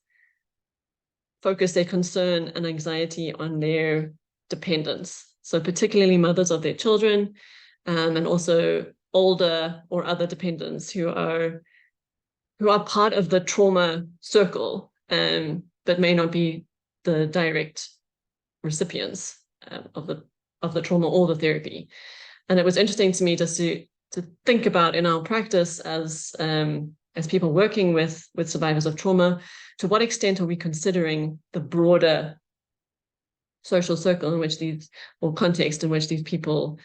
focus their concern and anxiety on their dependents. So particularly mothers of their children, and also older or other dependents who are part of the trauma circle, but may not be the direct recipients of the trauma or the therapy. And it was interesting to me just to think about in our practice as people working with survivors of trauma, to what extent are we considering the broader social circle in which or context in which these people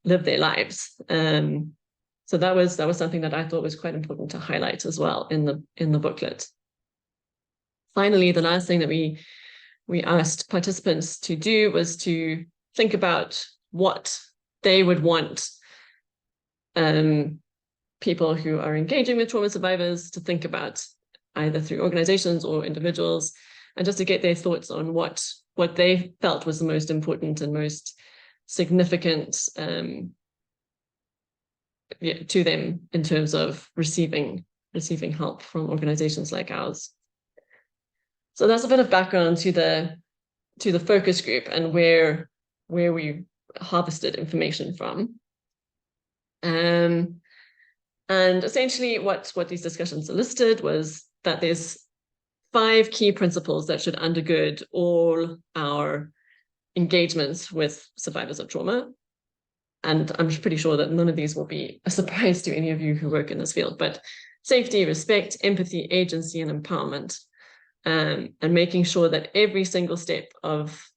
live their lives. So that was something that I thought was quite important to highlight as well in the booklet. Finally, the last thing that we asked participants to do was to think about what they would want people who are engaging with trauma survivors to think about, either through organizations or individuals, and just to get their thoughts on what they felt was the most important and most significant to them in terms of receiving help from organizations like ours. So that's a bit of background to the focus group and where we harvested information from. And essentially what these discussions elicited was that there's 5 key principles that should undergird all our engagements with survivors of trauma. And I'm pretty sure that none of these will be a surprise to any of you who work in this field, but safety, respect, empathy, agency, and empowerment, and making sure that every single step of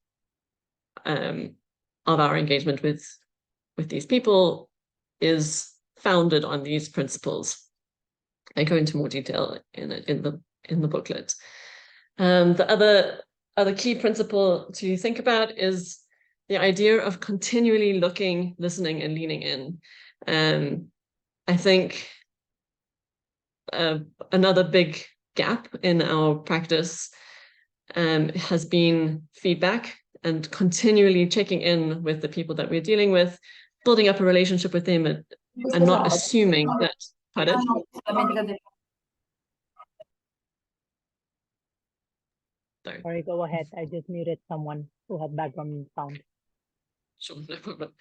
our engagement with these people is founded on these principles. I go into more detail in the booklet. The other key principle to think about is the idea of continually looking, listening, and leaning in. I think another big gap in our practice has been feedback, and continually checking in with the people that we're dealing with, building up a relationship with them, and not assuming that. Pardon? Sorry, go ahead. I just muted someone who had background sound. Sure, no problem.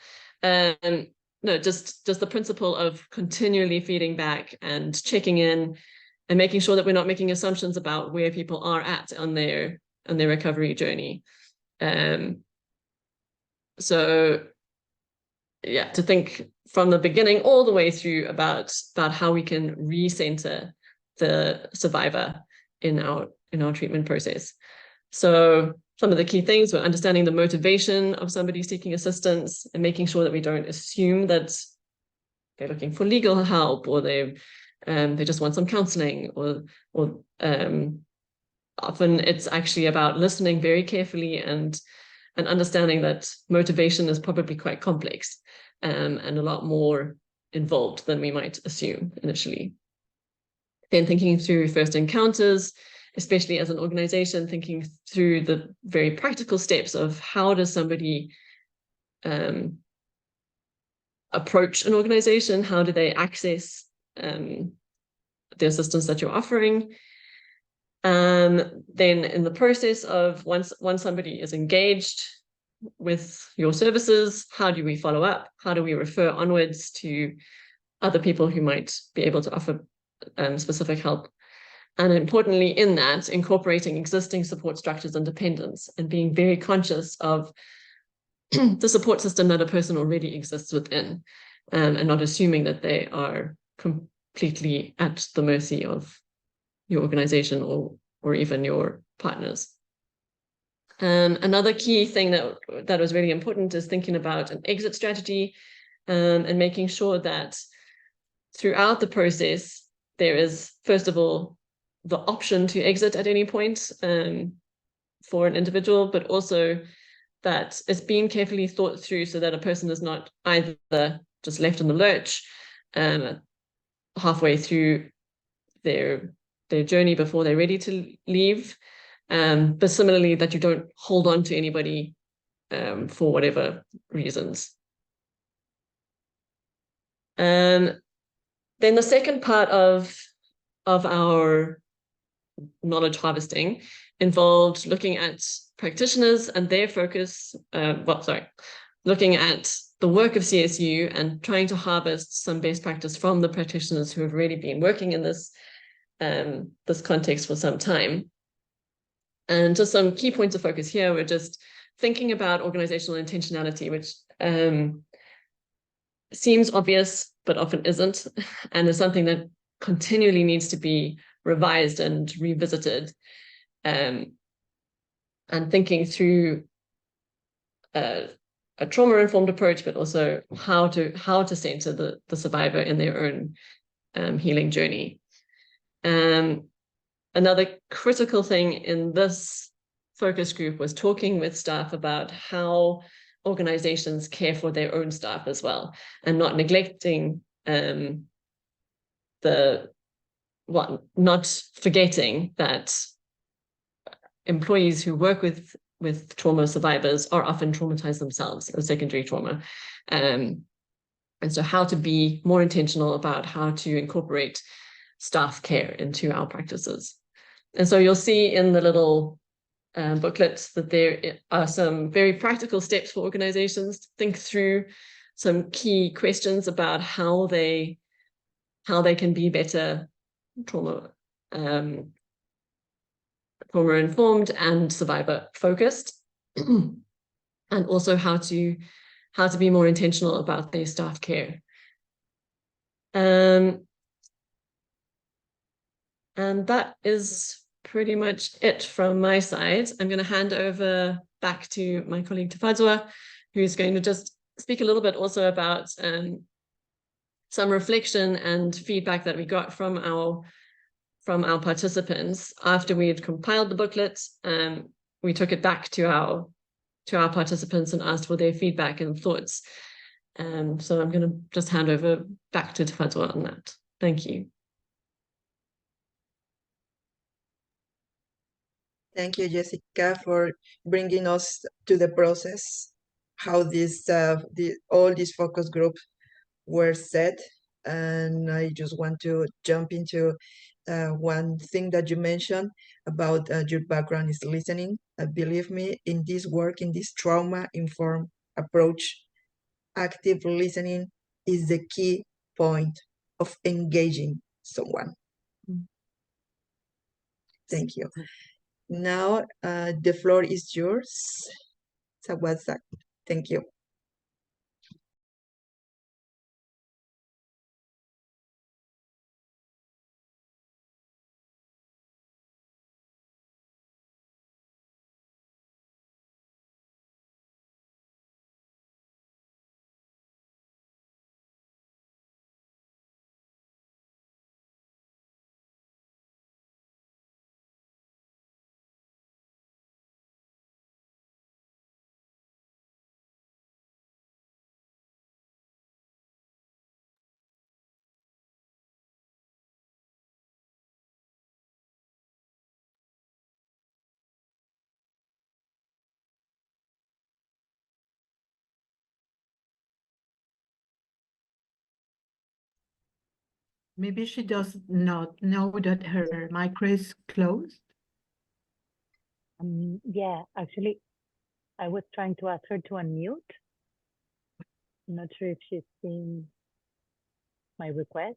no, just the principle of continually feeding back and checking in and making sure that we're not making assumptions about where people are at on their recovery journey. So yeah, to think from the beginning all the way through about how we can recenter the survivor in our treatment process. So some of the key things were understanding the motivation of somebody seeking assistance and making sure that we don't assume that they're looking for legal help, or they just want some counseling, or often it's actually about listening very carefully and understanding that motivation is probably quite complex and a lot more involved than we might assume initially. Then thinking through first encounters, especially as an organization, thinking through the very practical steps of how does somebody approach an organization, how do they access the assistance that you're offering. Then in the process of once somebody is engaged with your services, how do we follow up? How do we refer onwards to other people who might be able to offer specific help? And importantly, in that, incorporating existing support structures and dependence, and being very conscious of the support system that a person already exists within, and not assuming that they are completely at the mercy of your organization or even your partners. Another key thing that was really important is thinking about an exit strategy, and making sure that throughout the process, there is, first of all, the option to exit at any point for an individual, but also that it's being carefully thought through so that a person is not either just left in the lurch halfway through their journey before they're ready to leave, but similarly that you don't hold on to anybody for whatever reasons. Then the second part of our knowledge harvesting involved looking at practitioners and their focus, looking at the work of CSU and trying to harvest some best practice from the practitioners who have really been working in this context for some time. And just some key points of focus here were just thinking about organizational intentionality, which seems obvious, but often isn't, and is something that continually needs to be revised and revisited, and thinking through a trauma-informed approach, but also how to center the survivor in their own healing journey. Another critical thing in this focus group was talking with staff about how organizations care for their own staff as well, and not neglecting not forgetting that employees who work with trauma survivors are often traumatized themselves of secondary trauma. And so how to be more intentional about how to incorporate staff care into our practices. And so you'll see in the little booklets that there are some very practical steps for organizations to think through some key questions about how they can be better trauma informed and survivor focused, and also how to be more intentional about their staff care. And that is pretty much it from my side. I'm going to hand over back to my colleague Tafadzwa, who's going to just speak a little bit also about some reflection and feedback that we got from our participants after we had compiled the booklet. We took it back to our participants and asked for their feedback and thoughts. So I'm going to just hand over back to Tafadzwa on that. Thank you. Thank you, Jessica, for bringing us to the process, how all these focus groups were set. And I just want to jump into one thing that you mentioned about your background is listening. Believe me, in this work, in this trauma-informed approach, active listening is the key point of engaging someone. Thank you. Now the floor is yours, Tafadzwa. Thank you. Maybe she does not know that her micro is closed. Yeah, actually, I was trying to ask her to unmute. I'm not sure if she's seen my request.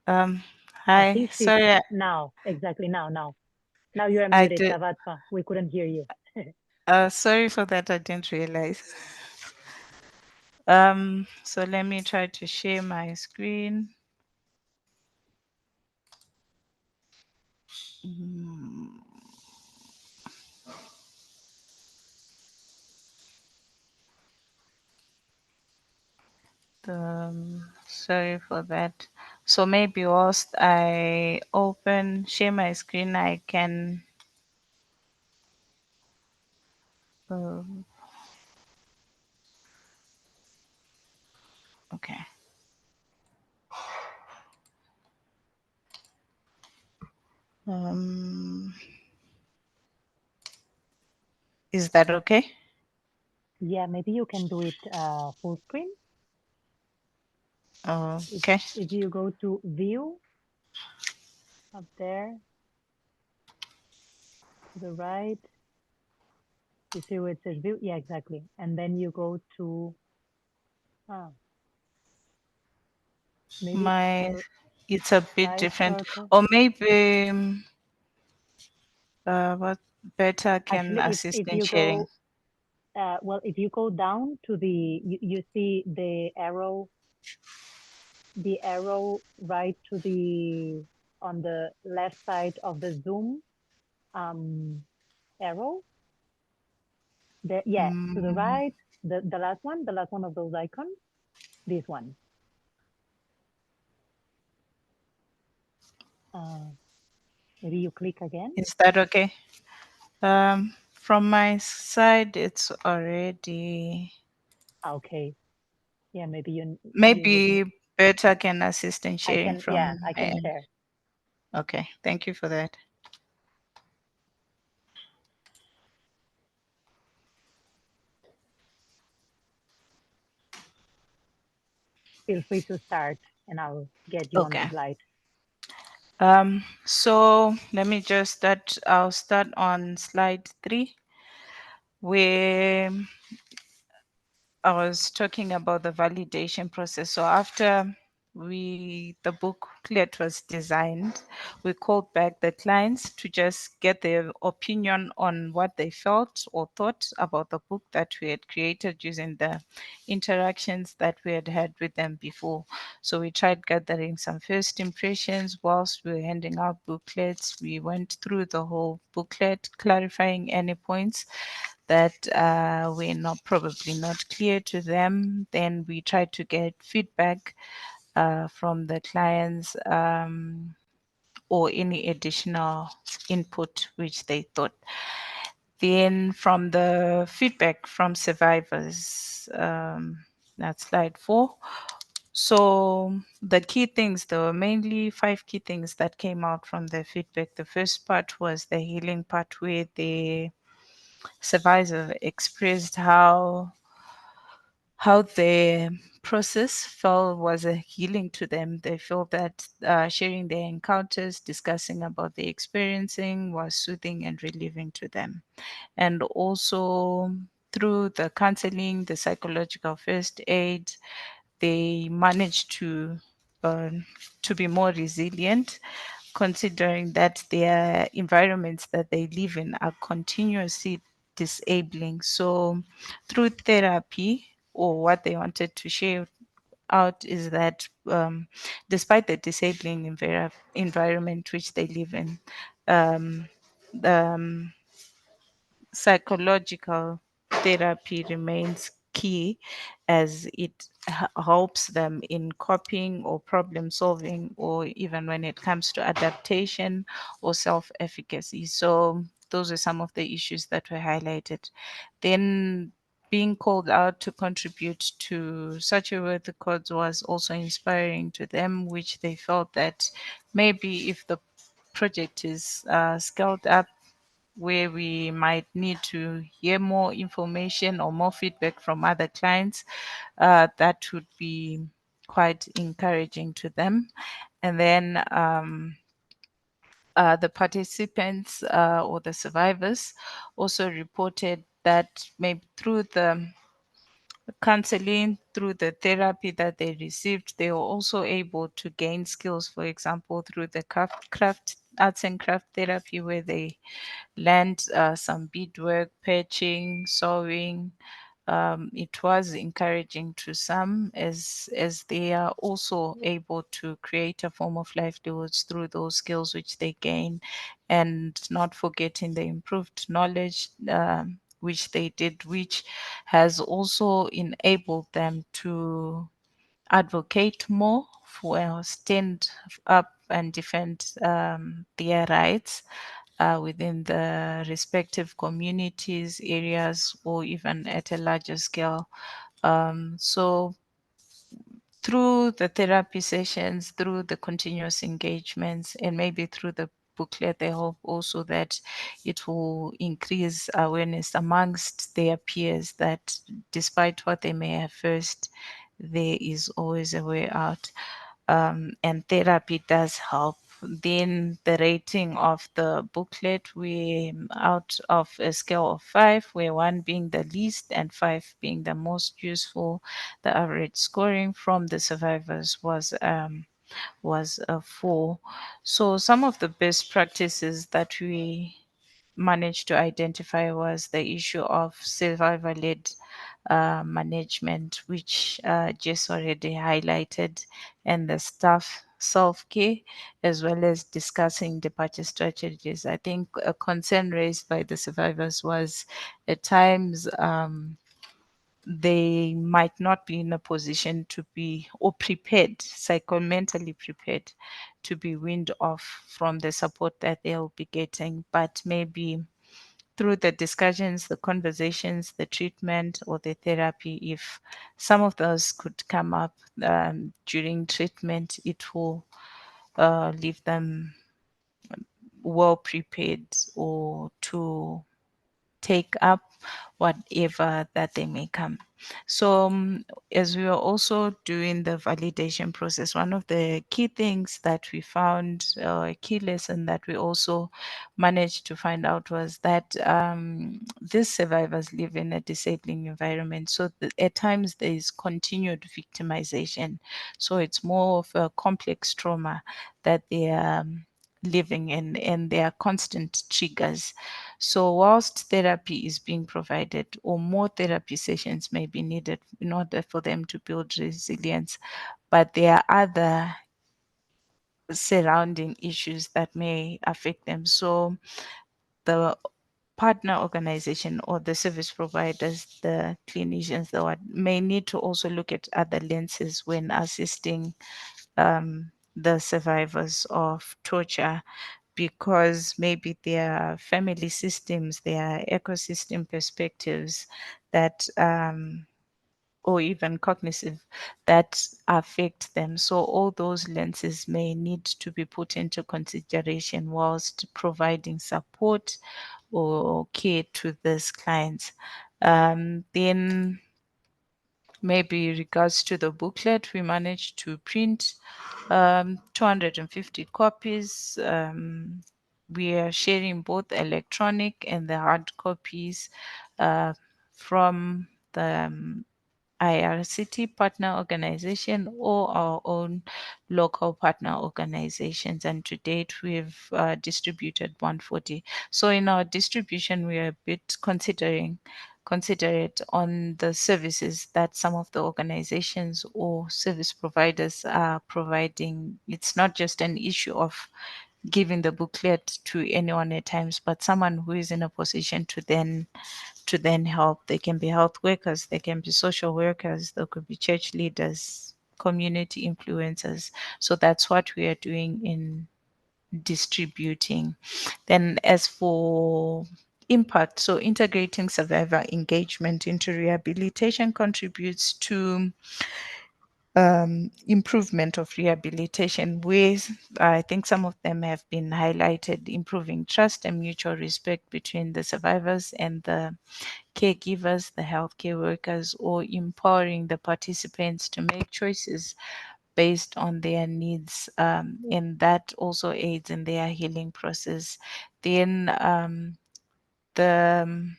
I Hi, think she's sorry, now, exactly now. Now you're I unmuted, did. Tafadzwa. We couldn't hear you. Sorry for that. I didn't realize. So let me try to share my screen. Sorry for that. So maybe whilst I share my screen, I can. Okay. Is that okay? Yeah, maybe you can do it full screen. Okay. If you go to view up there to the right, you see where it says view? Yeah, exactly. And then you go to maybe it's a bit right different, circle. or maybe what better can Actually, assist if in you sharing? go, well, if you go down to you see the arrow right to on the left side of the Zoom arrow. To the right, the last one of those icons, this one. Maybe you click again. Is that okay? From my side, it's already. Okay. Yeah, maybe you Maybe better can assist in sharing from. Yeah, I can share. Okay, thank you for that. Feel free to start and I'll get you on the slide. So let me just start. I'll start on slide 3, where I was talking about the validation process. So after the booklet was designed, we called back the clients to just get their opinion on what they felt or thought about the book that we had created using the interactions that we had had with them before. So we tried gathering some first impressions whilst we were handing out booklets. We went through the whole booklet, clarifying any points that were probably not clear to them. Then we try to get feedback from the clients or any additional input which they thought. Then from the feedback from survivors, that's slide 4. So the key things, there were mainly 5 key things that came out from the feedback. The first part was the healing part, where the survivors expressed how how the process felt was a healing to them. They felt that sharing their encounters, discussing about their experiencing was soothing and relieving to them. And also through the counseling, the psychological first aid, they managed to be more resilient, considering that their environments that they live in are continuously disabling. So through therapy, or what they wanted to share out is that despite the disabling environment which they live in, the psychological therapy remains key, as it helps them in coping or problem solving, or even when it comes to adaptation or self-efficacy. So those are some of the issues that were highlighted. Then being called out to contribute to such a worthy cause was also inspiring to them, which they felt that maybe if the project is scaled up, where we might need to hear more information or more feedback from other clients, that would be quite encouraging to them. And then the participants or the survivors also reported that maybe through the counseling, through the therapy that they received, they were also able to gain skills, for example, through the craft arts and craft therapy, where they learned some beadwork, patching, sewing. It was encouraging to some, as they are also able to create a form of livelihoods through those skills which they gain, and not forgetting the improved knowledge which they did, which has also enabled them to advocate more for, stand up and defend their rights within the respective communities, areas, or even at a larger scale. So through the therapy sessions, through the continuous engagements, and maybe through the booklet, they hope also that it will increase awareness amongst their peers that despite what they may have faced, there is always a way out. And therapy does help. Then the rating of the booklet, we out of a scale of 5, where 1 being the least and 5 being the most useful. The average scoring from the survivors was a 4. So some of the best practices that we managed to identify was the issue of survivor-led management, which Jess already highlighted, and the staff self-care, as well as discussing departure strategies. I think a concern raised by the survivors was at times they might not be in a position to be, or prepared, mentally prepared, to be weaned off from the support that they'll be getting, but maybe through the discussions, the conversations, the treatment, or the therapy, if some of those could come up during treatment, it will leave them well prepared or to take up whatever that they may come. So as we were also doing the validation process, one of the key things that we found, a key lesson that we also managed to find out, was that these survivors live in a disabling environment. So at times there is continued victimization. So it's more of a complex trauma that they are living in, and there are constant triggers. So whilst therapy is being provided, or more therapy sessions may be needed in order for them to build resilience, but there are other surrounding issues that may affect them. So the partner organization or the service providers, the clinicians, may need to also look at other lenses when assisting the survivors of torture, because maybe their family systems, their ecosystem perspectives that or even cognitive, that affect them. So all those lenses may need to be put into consideration whilst providing support or care to these clients. Then maybe regards to the booklet, we managed to print 250 copies. We are sharing both electronic and the hard copies from the IRCT partner organization or our own local partner organizations. And to date, we've distributed 140. So in our distribution, we are a bit considerate on the services that some of the organizations or service providers are providing. It's not just an issue of giving the booklet to anyone at times, but someone who is in a position to then help. They can be health workers, they can be social workers, they could be church leaders, community influencers. So that's what we are doing in distributing. Then as for impact, so integrating survivor engagement into rehabilitation contributes to improvement of rehabilitation ways. I think some of them have been highlighted: improving trust and mutual respect between the survivors and the caregivers, the healthcare workers, or empowering the participants to make choices based on their needs. And that also aids in their healing process. Then the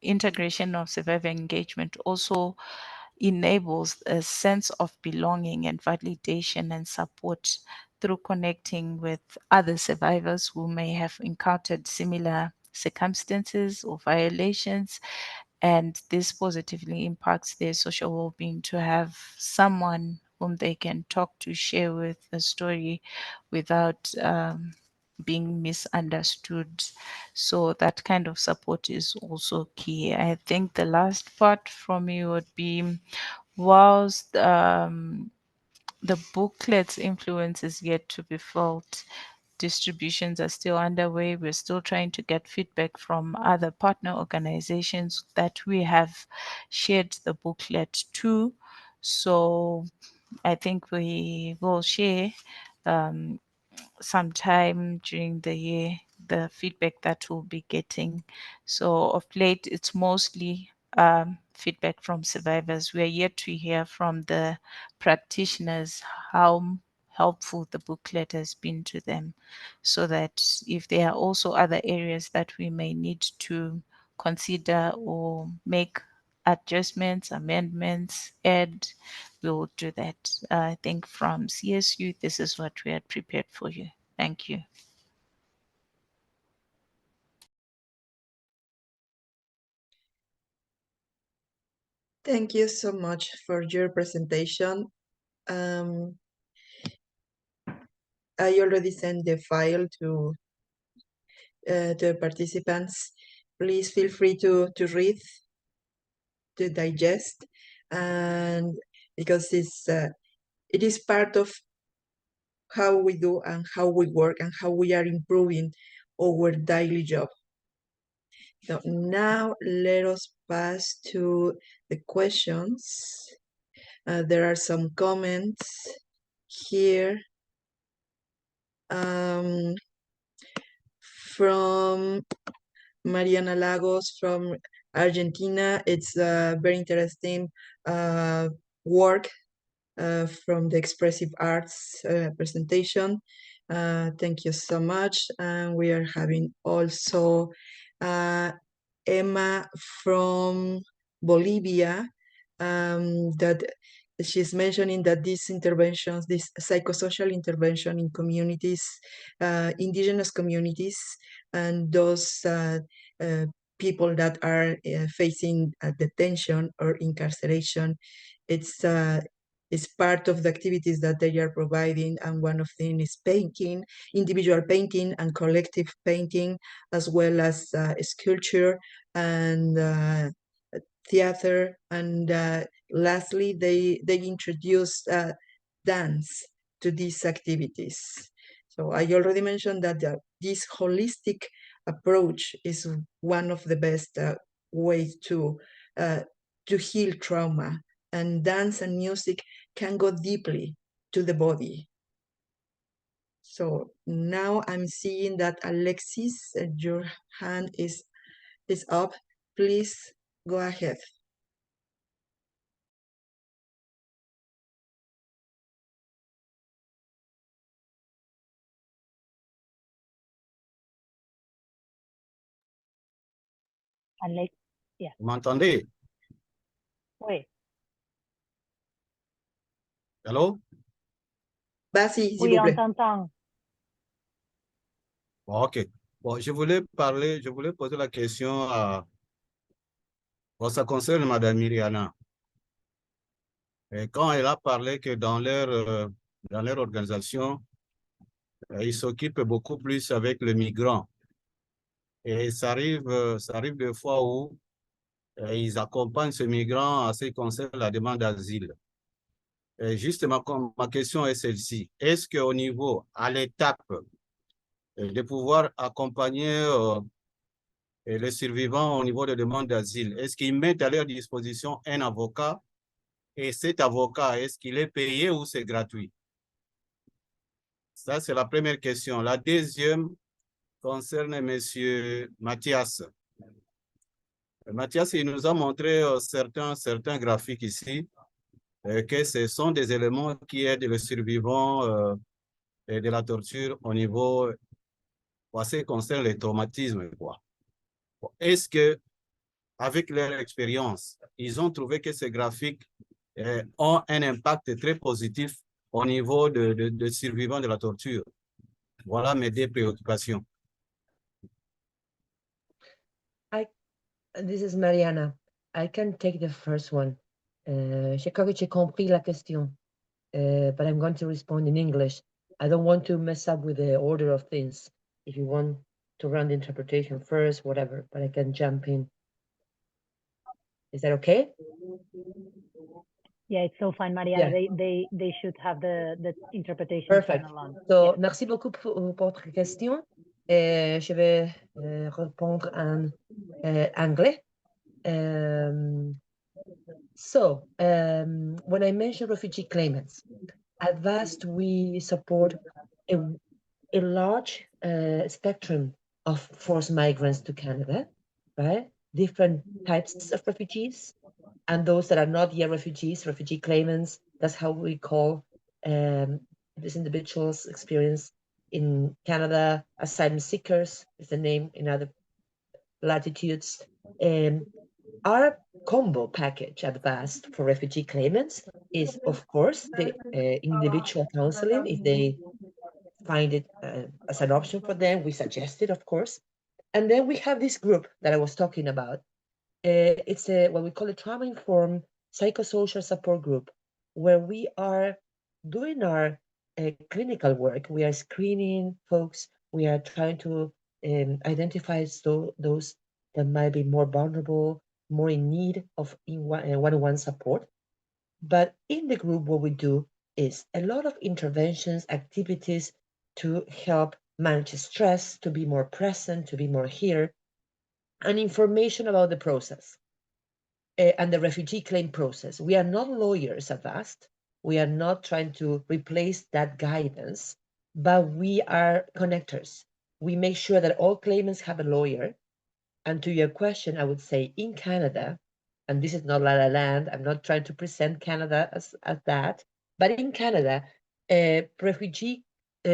integration of survivor engagement also enables a sense of belonging and validation and support through connecting with other survivors who may have encountered similar circumstances or violations. And this positively impacts their social well-being to have someone whom they can talk to, share with a story without being misunderstood. So that kind of support is also key. I think the last part from me would be, whilst the booklet's influence is yet to be felt, distributions are still underway. We're still trying to get feedback from other partner organizations that we have shared the booklet to. So I think we will share sometime during the year the feedback that we'll be getting. So of late, it's mostly feedback from survivors. We are yet to hear from the practitioners how helpful the booklet has been to them, so that if there are also other areas that we may need to consider or make adjustments, amendments, add, we will do that. I think from CSU, this is what we had prepared for you. Thank you. Thank you so much for your presentation. I already sent the file to the participants. Please feel free to read, to digest, and because it is part of how we do and how we work and how we are improving our daily job. So now let us pass to the questions. There are some comments here from Mariana Lagos from Argentina. It's a very interesting work from the Expressive Arts presentation. Thank you so much. And we are having also Emma from Bolivia, that she's mentioning that these interventions, this psychosocial intervention in communities, indigenous communities, and those people that are facing detention or incarceration, it's part of the activities that they are providing, and one of them is painting, individual painting and collective painting, as well as sculpture and theater. And lastly, they introduced dance to these activities. So I already mentioned that this holistic approach is one of the best ways to heal trauma, and dance and music can go deeply to the body. So now I'm seeing that Alexis, your hand is up. Please go ahead. Unlike, yeah. Vous m'entendez? Oui. Allô? Vas-y, s'il Oui, vous on plaît. t'entend. Bon, OK. Bon, je voulais poser la question à... Bon, ça concerne Madame Mariana. Et quand elle a parlé que dans leur organisation, ils s'occupent beaucoup plus avec le migrant. Et ça arrive des fois où ils accompagnent ce migrant en ce qui concerne la demande d'asile. Et justement, ma question est celle-ci. Est-ce qu'au niveau, à l'étape de pouvoir accompagner les survivants au niveau de demande d'asile, est-ce qu'ils mettent à leur disposition un avocat? Et cet avocat, est-ce qu'il est payé ou c'est gratuit? Ça, c'est la première question. La deuxième concerne M. Matias. Matias, il nous a montré certains graphiques ici, que ce sont des éléments qui aident les survivants de la torture au niveau, en ce qui concerne les traumatismes, quoi. Est-ce que, avec leur expérience, ils ont trouvé que ces graphiques ont un impact très positif au niveau de survivants de la torture? Voilà mes deux préoccupations. This is Mariana. I can take the first one. Je crois que j'ai compris la question, but I'm going to respond in English. I don't want to mess up with the order of things. If you want to run the interpretation first, whatever, but I can jump in. Is that okay? Yeah, it's so fine, Mariana. Yeah. They should have the interpretation Perfect. channel on. So, merci beaucoup pour votre question. Je vais répondre en anglais. When I mention refugee claimants, at VAST we support a large spectrum of forced migrants to Canada, right? Different types of refugees, and those that are not yet refugees, refugee claimants. That's how we call these individuals experience in Canada. Asylum seekers is the name in other latitudes. Our combo package at VAST for refugee claimants is, of course, the individual counseling. If they find it as an option for them, we suggest it, of course. And then we have this group that I was talking about. It's what we call a trauma-informed psychosocial support group, where we are doing our clinical work. We are screening folks. We are trying to identify those that might be more vulnerable, more in need of one-on-one support. But in the group, what we do is a lot of interventions, activities to help manage stress, to be more present, to be more here, and information about the process and the refugee claim process. We are not lawyers at VAST. We are not trying to replace that guidance, but we are connectors. We make sure that all claimants have a lawyer. And to your question, I would say in Canada, and this is not La La Land, I'm not trying to present Canada as that, but in Canada, refugee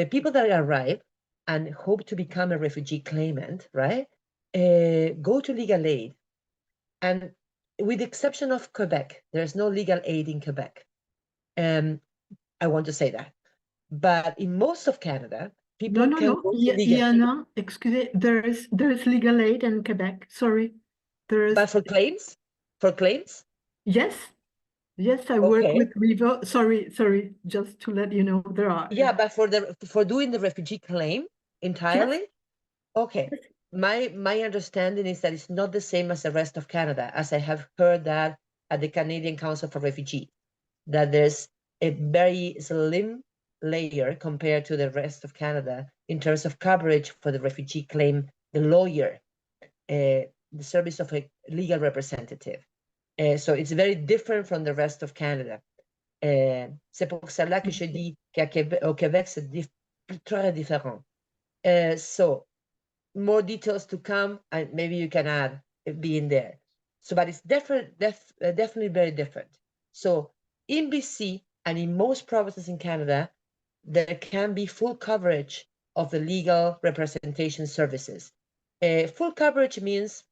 people that arrive and hope to become a refugee claimant, right, go to legal aid. And with the exception of Quebec, there's no legal aid in Quebec. I want to say that. But in most of Canada, people can go to legal aid. Excuse, there is legal aid in Quebec. Sorry. But for claims? For claims? Yes. Yes, I work with Vieyra. Sorry, just to let you know, there are. Yeah, but for doing the refugee claim entirely? Yes. Okay. My understanding is that it's not the same as the rest of Canada, as I have heard that at the Canadian Council for Refugees, that there's a very slim layer compared to the rest of Canada in terms of coverage for the refugee claim, the lawyer, the service of a legal representative. So it's very different from the rest of Canada. C'est pour cela que je dis qu'au Québec, c'est très différent. So more details to come, and maybe you can add being there. So, but it's definitely very different. So in BC and in most provinces in Canada, there can be full coverage of the legal representation services. Full coverage means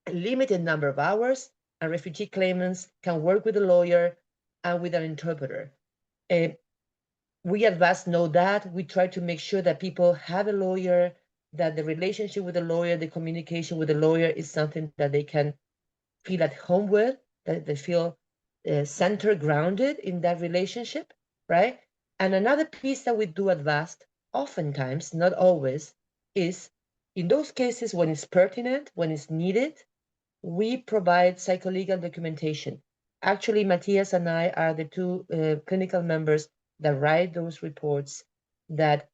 a limited number of hours, and refugee claimants can work with a lawyer and with an interpreter. We at VAST know that. We try to make sure that people have a lawyer, that the relationship with the lawyer, the communication with the lawyer is something that they can feel at home with, that they feel centered, grounded in that relationship, right? And another piece that we do at VAST, oftentimes, not always, is in those cases when it's pertinent, when it's needed, we provide psycholegal documentation. Actually, Matias and I are the two clinical members that write those reports that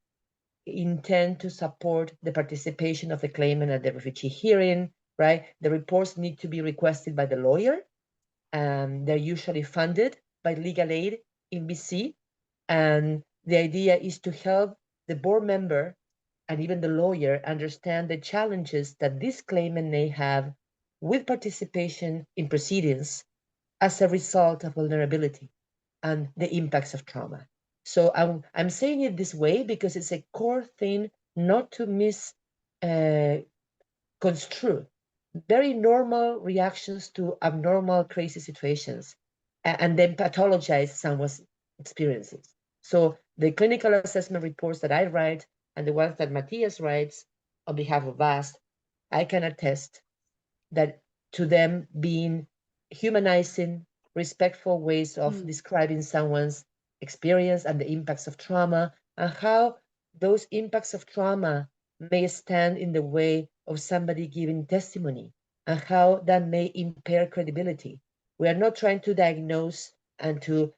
intend to support the participation of the claimant at the refugee hearing, right? The reports need to be requested by the lawyer. They're usually funded by legal aid in BC. And the idea is to help the board member and even the lawyer understand the challenges that this claimant may have with participation in proceedings as a result of vulnerability and the impacts of trauma. So I'm saying it this way because it's a core thing not to misconstrue. Very normal reactions to abnormal, crazy situations, and then pathologize someone's experiences. So the clinical assessment reports that I write and the ones that Matias writes on behalf of VAST, I can attest that to them being humanizing, respectful ways of describing someone's experience and the impacts of trauma, and how those impacts of trauma may stand in the way of somebody giving testimony, and how that may impair credibility. We are not trying to diagnose and to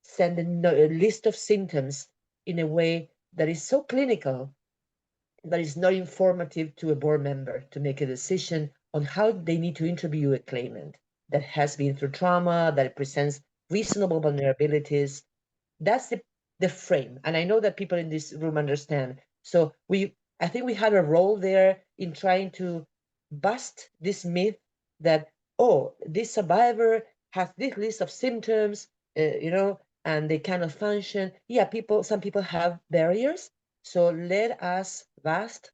send a list of symptoms in a way that is so clinical that is not informative to a board member to make a decision on how they need to interview a claimant that has been through trauma, that presents reasonable vulnerabilities. That's the frame. And I know that people in this room understand. So I think we had a role there in trying to bust this myth that, oh, this survivor has this list of symptoms, and they cannot function. Yeah, some people have barriers. So let us, VAST,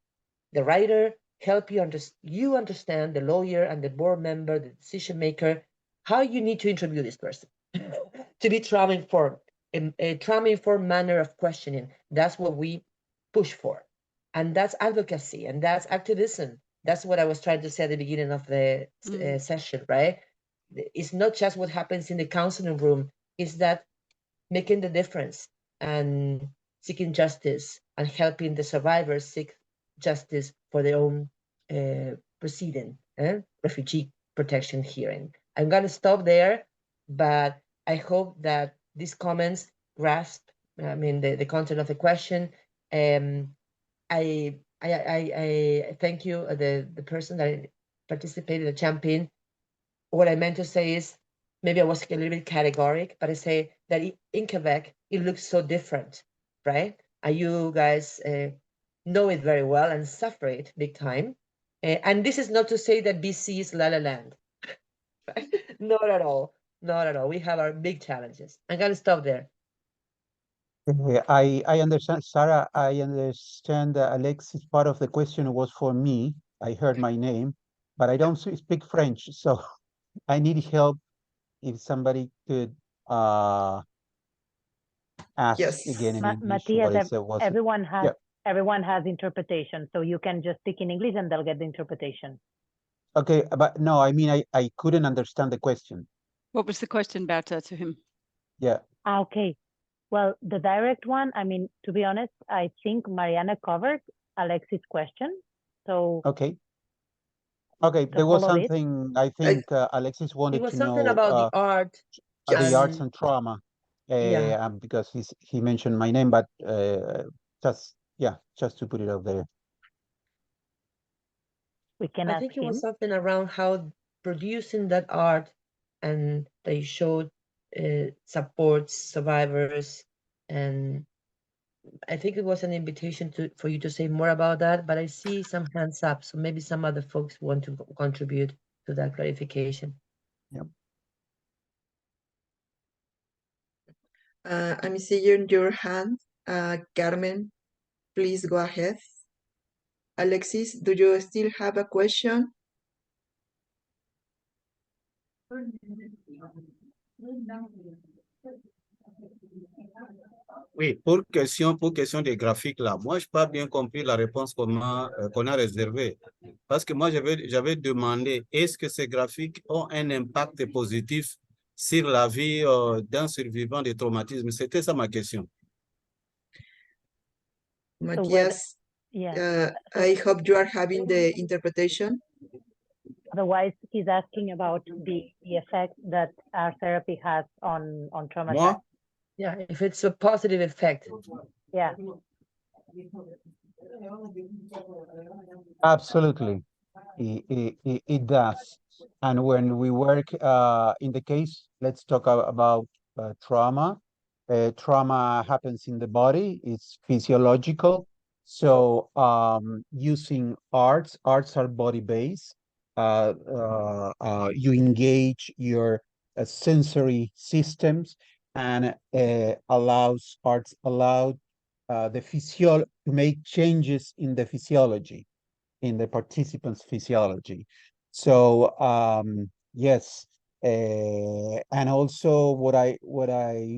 the writer, help you understand, the lawyer and the board member, the decision maker, how you need to interview this person to be trauma-informed, a trauma-informed manner of questioning. That's what we push for. And that's advocacy, and that's activism. That's what I was trying to say at the beginning of the session, right? It's not just what happens in the counseling room, it's that making the difference and seeking justice and helping the survivors seek justice for their own proceeding, refugee protection hearing. I'm going to stop there, but I hope that these comments grasp, the content of the question. I thank you, the person that participated, the champion. What I meant to say is, maybe I was a little bit categoric, but I say that in Quebec, it looks so different, right? And you guys know it very well and suffer it big time. And this is not to say that BC is La La Land. Right? Not at all. Not at all. We have our big challenges. I'm going to stop there. I understand, Sarah. I understand Alexis. Part of the question was for me. I heard my name, but I don't speak French, so I need help. If somebody could ask Yes. again in English Matias, what I said was everyone has interpretation, so you can just speak in English and they'll get the interpretation. Okay, but no, I mean I couldn't understand the question. What was the question, Berta, to him? Yeah. Okay. Well, the direct one, to be honest, I think Mariana covered Alexis' question. So okay, there was something I think Alexis wanted to know. It was something about the art. The arts and trauma. Because he mentioned my name, but just to put it out there. We can I think it was something around how producing that art and they showed supports survivors, and I think it was an invitation for you to say more about that, but I see some hands up, so maybe some other folks want to contribute to that clarification. Yep. I'm seeing your hand, Carmen. Please go ahead. Alexis, do you still have a question? Oui, pour question des graphiques là, moi je n'ai pas bien compris la réponse qu'on a réservée. Parce que moi j'avais demandé, est-ce que ces graphiques ont un impact positif sur la vie d'un survivant de traumatisme? C'était ça ma question. Matias, I hope you are having the interpretation. Otherwise, he's asking about the effect that our therapy has on trauma. Moi? Yeah, if it's a positive effect. Yeah. Absolutely, it does. And when we work in the case, let's talk about trauma. Trauma happens in the body, it's physiological. So using arts are body-based. You engage your sensory systems, and arts allow to make changes in the physiology, in the participants' physiology. So yes, and also what I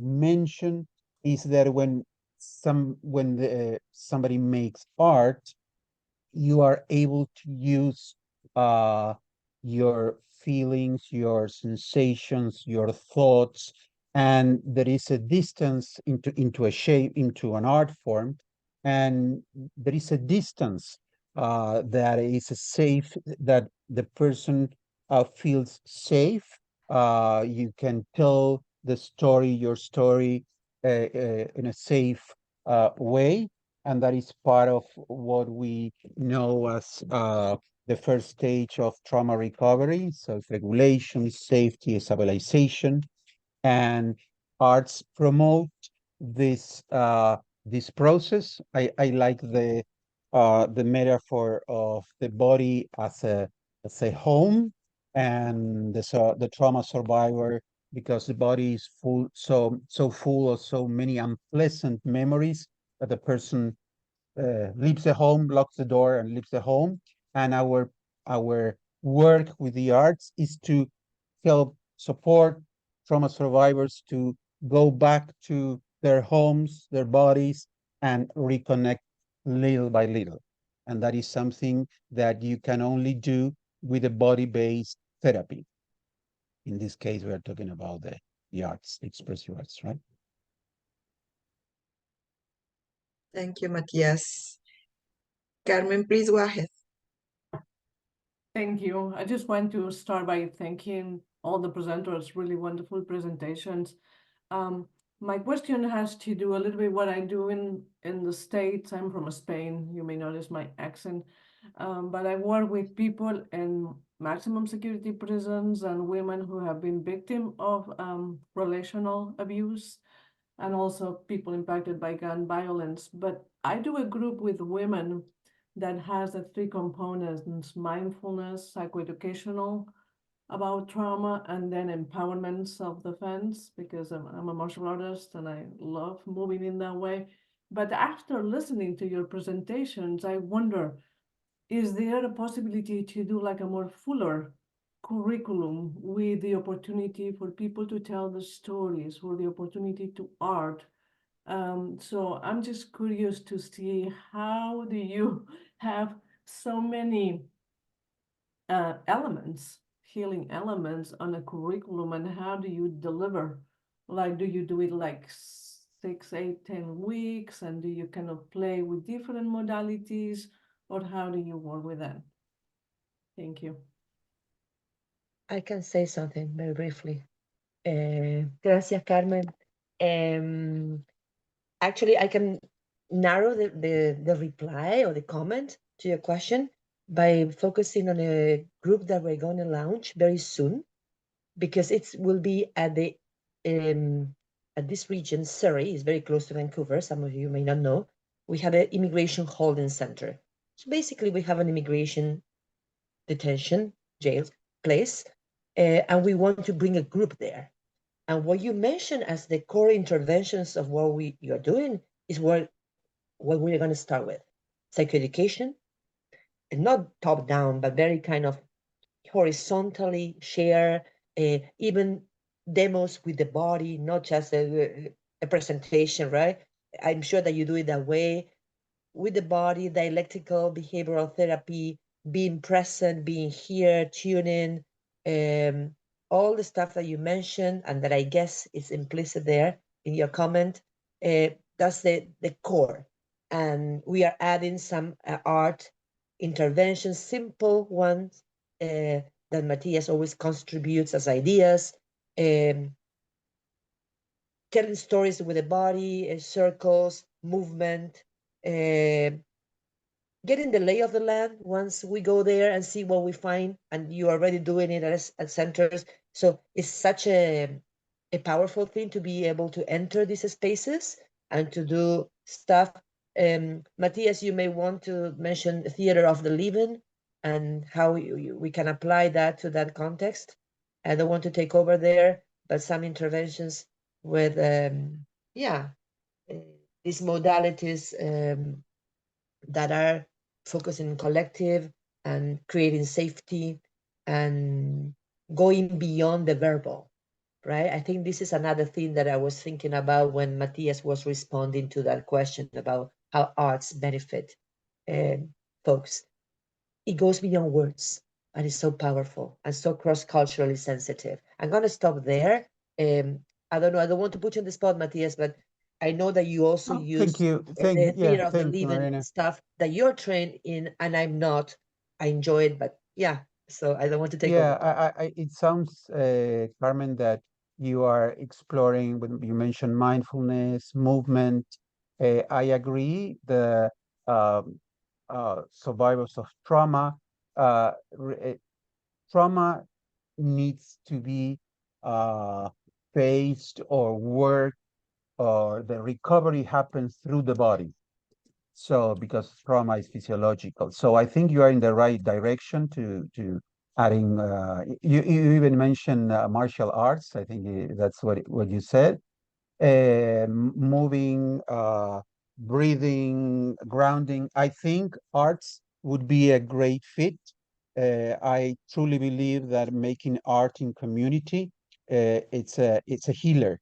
mentioned is that when somebody makes art, you are able to use your feelings, your sensations, your thoughts, and there is a distance into a shape, into an art form, and there is a distance that is safe, that the person feels safe. You can tell the story, your story, in a safe way, and that is part of what we know as the first stage of trauma recovery: self-regulation, safety, stabilization. And arts promote this this process. I like the metaphor of the body as a home, and the trauma survivor, because the body is so full of so many unpleasant memories, that the person leaves the home, locks the door, and leaves the home. And our work with the arts is to help support trauma survivors to go back to their homes, their bodies, and reconnect little by little. And that is something that you can only do with a body-based therapy. In this case, we are talking about the arts, the expressive arts, right? Thank you, Matias. Carmen, please go ahead. Thank you. I just want to start by thanking all the presenters, really wonderful presentations. My question has to do a little bit what I do in the States. I'm from Spain. You may notice my accent. But I work with people in maximum security prisons and women who have been victim of relational abuse, and also people impacted by gun violence. But I do a group with women that has the three components: mindfulness, psychoeducational about trauma, and then empowerment, self-defense, because I'm a martial artist and I love moving in that way. But after listening to your presentations, I wonder, is there a possibility to do like a more fuller curriculum with the opportunity for people to tell the stories, for the opportunity to art? So I'm just curious to see, how do you have so many elements, healing elements on a curriculum, and how do you deliver? Like, do you do it like 6, 8, 10 weeks, and do you kind of play with different modalities, or how do you work with that? Thank you. I can say something very briefly. Gracias, Carmen. Actually, I can narrow the reply or the comment to your question by focusing on a group that we're going to launch very soon, because it will be at this region. Surrey is very close to Vancouver. Some of you may not know. We have an immigration holding center. So basically, we have an immigration detention jail place, and we want to bring a group there. And what you mentioned as the core interventions of what you are doing is what we're going to start with: psychoeducation, and not top down, but very kind of horizontally share even demos with the body, not just a presentation, right? I'm sure that you do it that way, with the body, dialectical behavioral therapy, being present, being here, tuning, all the stuff that you mentioned and that I guess is implicit there in your comment. That's the core. And we are adding some art interventions, simple ones that Matias always contributes as ideas. Telling stories with the body, circles, movement, getting the lay of the land once we go there and see what we find, and you are already doing it at centers. So it's such a powerful thing to be able to enter these spaces and to do stuff. Matias, you may want to mention theater of the living and how we can apply that to that context. I don't want to take over there, but some interventions with these modalities that are focusing collective and creating safety and going beyond the verbal, right? I think this is another thing that I was thinking about when Matias was responding to that question about how arts benefit folks. It goes beyond words and it's so powerful and so cross-culturally sensitive. I'm going to stop there. I don't know, I don't want to put you on the spot, Matias, but I know that you also use Thank you. the theater of the Thank you, living Mariana. stuff that you're trained in, and I'm not. I enjoy it, but yeah, so I don't want to take Yeah, over. it sounds, Carmen, that you are exploring when you mentioned mindfulness, movement. I agree. The um, survivors of trauma, trauma needs to be uh, faced or worked, or the recovery happens through the body. So because trauma is physiological. So I think you are in the right direction to adding, you even mentioned martial arts. I think that's what you said. Moving, breathing, grounding. I think arts would be a great fit. I truly believe that making art in community, it's a healer.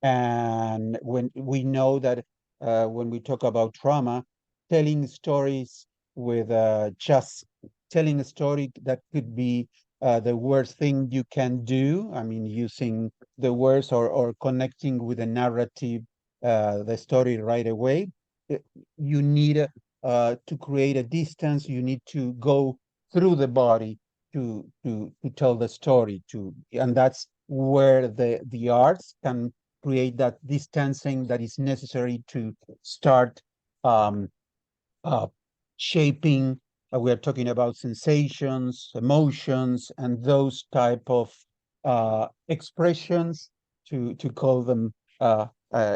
And when we know that when we talk about trauma, telling stories with just telling a story that could be the worst thing you can do. I mean, using the words or connecting with a narrative, the story right away. uh, You need to create a distance. You need to go through the body to tell the story. And that's where the arts can create that distancing that is necessary to start um, uh, shaping. We're talking about sensations, emotions, and those type of expressions, to call them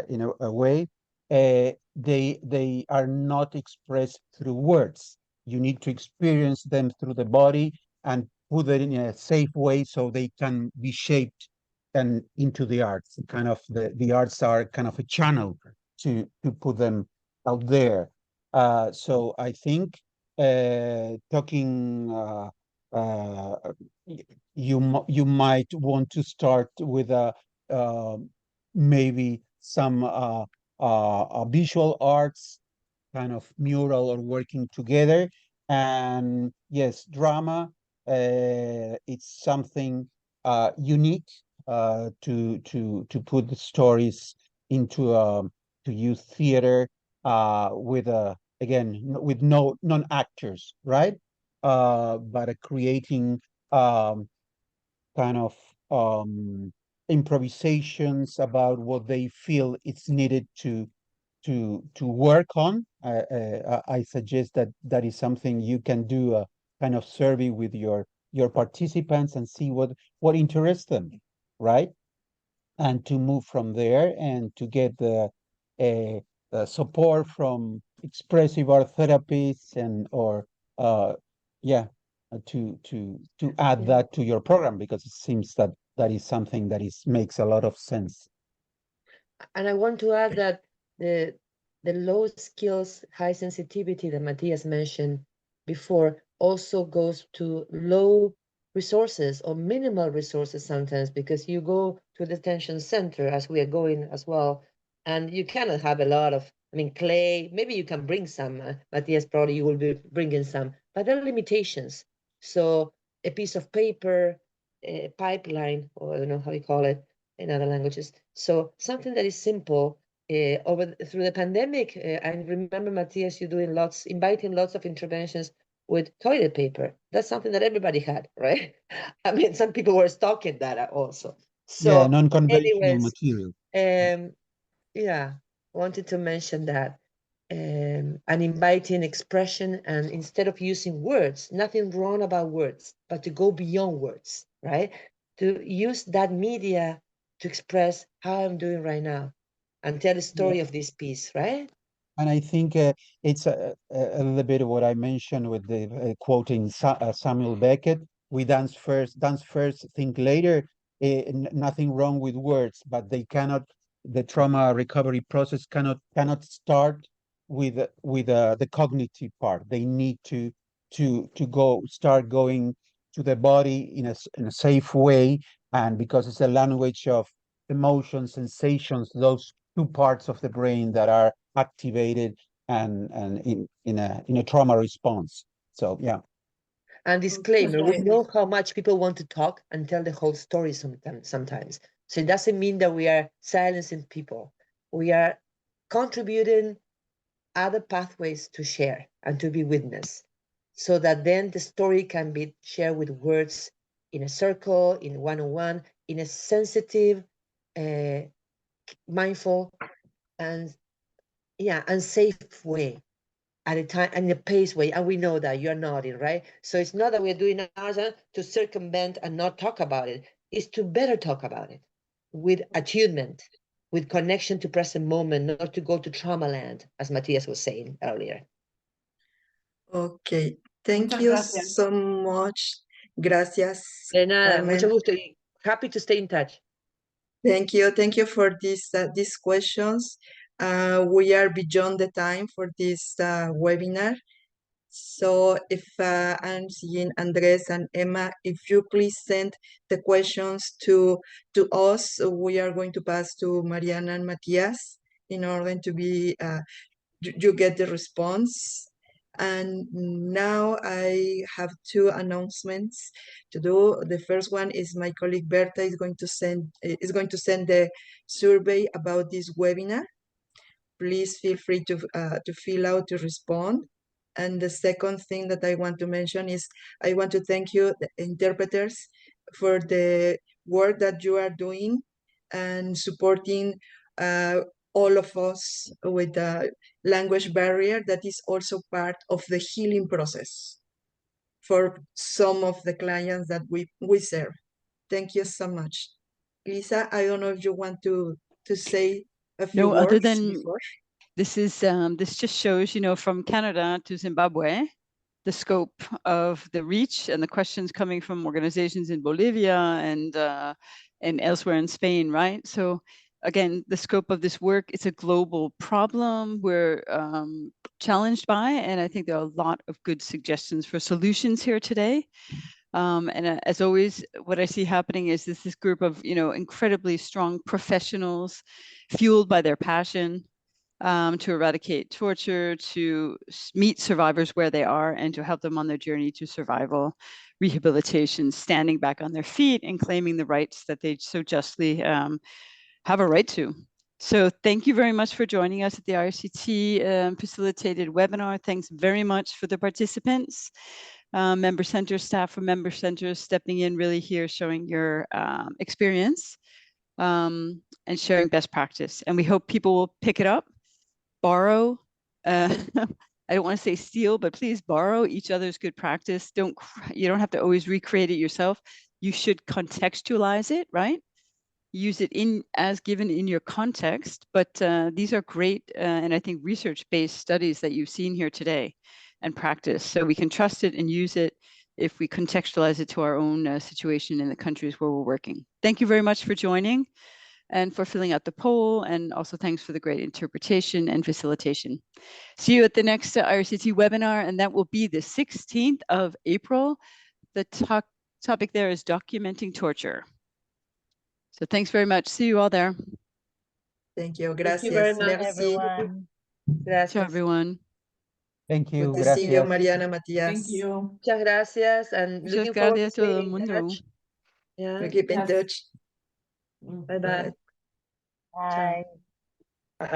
in a way. They are not expressed through words. You need to experience them through the body and put it in a safe way so they can be shaped and into the arts. Kind of the arts are kind of a channel to put them out there. So I think talking, uh, you might want to start with uh, maybe some visual arts, kind of mural or working together. And yes, drama, it's something unique to put the stories into to use theater with again with no non-actors, right? But creating um, kind of improvisations about what they feel it's needed to work on. I suggest that that is something you can do a kind of survey with your participants and see what interests them, right? And to move from there and to get support from expressive art therapists and or yeah to add Yeah. that to your program, because it seems that that is something that is makes a lot of sense. And I want to add that the low skills, high sensitivity that Matias mentioned before also goes to low resources or minimal resources sometimes, because you go to a detention center, as we are going as well, and you cannot have a lot of, I mean, clay. Maybe you can bring some, Matias, probably you will be bringing some, but there are limitations. So a piece of paper, a pipeline, or I don't know how you call it in other languages. So something that is simple. Through the pandemic, I remember, Matias, you doing inviting lots of interventions with toilet paper. That's something that everybody had, right? I mean, some people were stocking that also. So, Yeah, non-conventional anyways, material. yeah, wanted to mention that. An inviting expression, and instead of using words, nothing wrong about words, but to go beyond words, right? To use that media to express how I'm doing right now and tell the story of this piece, right? And I think it's a little bit of what I mentioned with the quoting Samuel Beckett. We dance first, think later. Nothing wrong with words, but they cannot. The trauma recovery process cannot start with the cognitive part. They need to start going to the body in a safe way, and because it's a language of emotions, sensations, those two parts of the brain that are activated and in a trauma response. So yeah. And disclaimer, we know how much people want to talk and tell the whole story sometimes. So it doesn't mean that we are silencing people. We are contributing other pathways to share and to be witness, so that then the story can be shared with words in a circle, in one-on-one, in a sensitive, mindful, and safe way, at a time and in a pace way. And we know that you're nodding, right? So it's not that we're doing ours to circumvent and not talk about it. It's to better talk about it with attunement, with connection to present moment, not to go to trauma land, as Matias was saying earlier. Okay, thank you so much. Gracias, De nada, Carmen. mucho gusto. Happy to stay in touch. Thank you for these questions. We are beyond the time for this webinar. So if I'm seeing Andres and Emma, if you please send the questions to us, we are going to pass to Mariana and Matias in order to be you get the response. And now I have two announcements to do. The first one is my colleague Berta is going to send the survey about this webinar. Please feel free to fill out to respond. And the second thing that I want to mention is I want to thank you, the interpreters, for the work that you are doing and supporting all of us with the language barrier that is also part of the healing process for some of the clients that we serve. Thank you so much. Lisa, I don't know if you want to say a few words other than before. This just shows, from Canada to Zimbabwe, the scope of the reach and the questions coming from organizations in Bolivia and elsewhere in Spain, right? So again, the scope of this work, it's a global problem we're challenged by, and I think there are a lot of good suggestions for solutions here today. And as always, what I see happening is this group of, incredibly strong professionals fueled by their passion, to eradicate torture, to meet survivors where they are, and to help them on their journey to survival, rehabilitation, standing back on their feet and claiming the rights that they so justly have a right to. So thank you very much for joining us at the IRCT facilitated webinar. Thanks very much for the participants. Member center staff from member centers stepping in really here, showing your experience and sharing best practice. And we hope people will pick it up, borrow. I don't want to say steal, but please borrow each other's good practice. You don't have to always recreate it yourself. You should contextualize it, right? Use it as given in your context. But these are great and I think research-based studies that you've seen here today and practice. So we can trust it and use it if we contextualize it to our own situation in the countries where we're working. Thank you very much for joining and for filling out the poll. And also thanks for the great interpretation and facilitation. See you at the next IRCT webinar, and that will be the 16th of April. The talk topic there is documenting torture. So thanks very much. See you all there. Thank you. Thank you very Gracias. much. Merci. Everyone. Ciao, Gracias. everyone. Thank you. Good to see you, Gracias. Mariana, Thank Matias. you. Muchas gracias, and Muchas looking forward to gracias a todo el staying in mundo. touch. Yeah. We keep in Yes. touch. Mm. Bye bye. Bye. Ciao. Bye. Bye.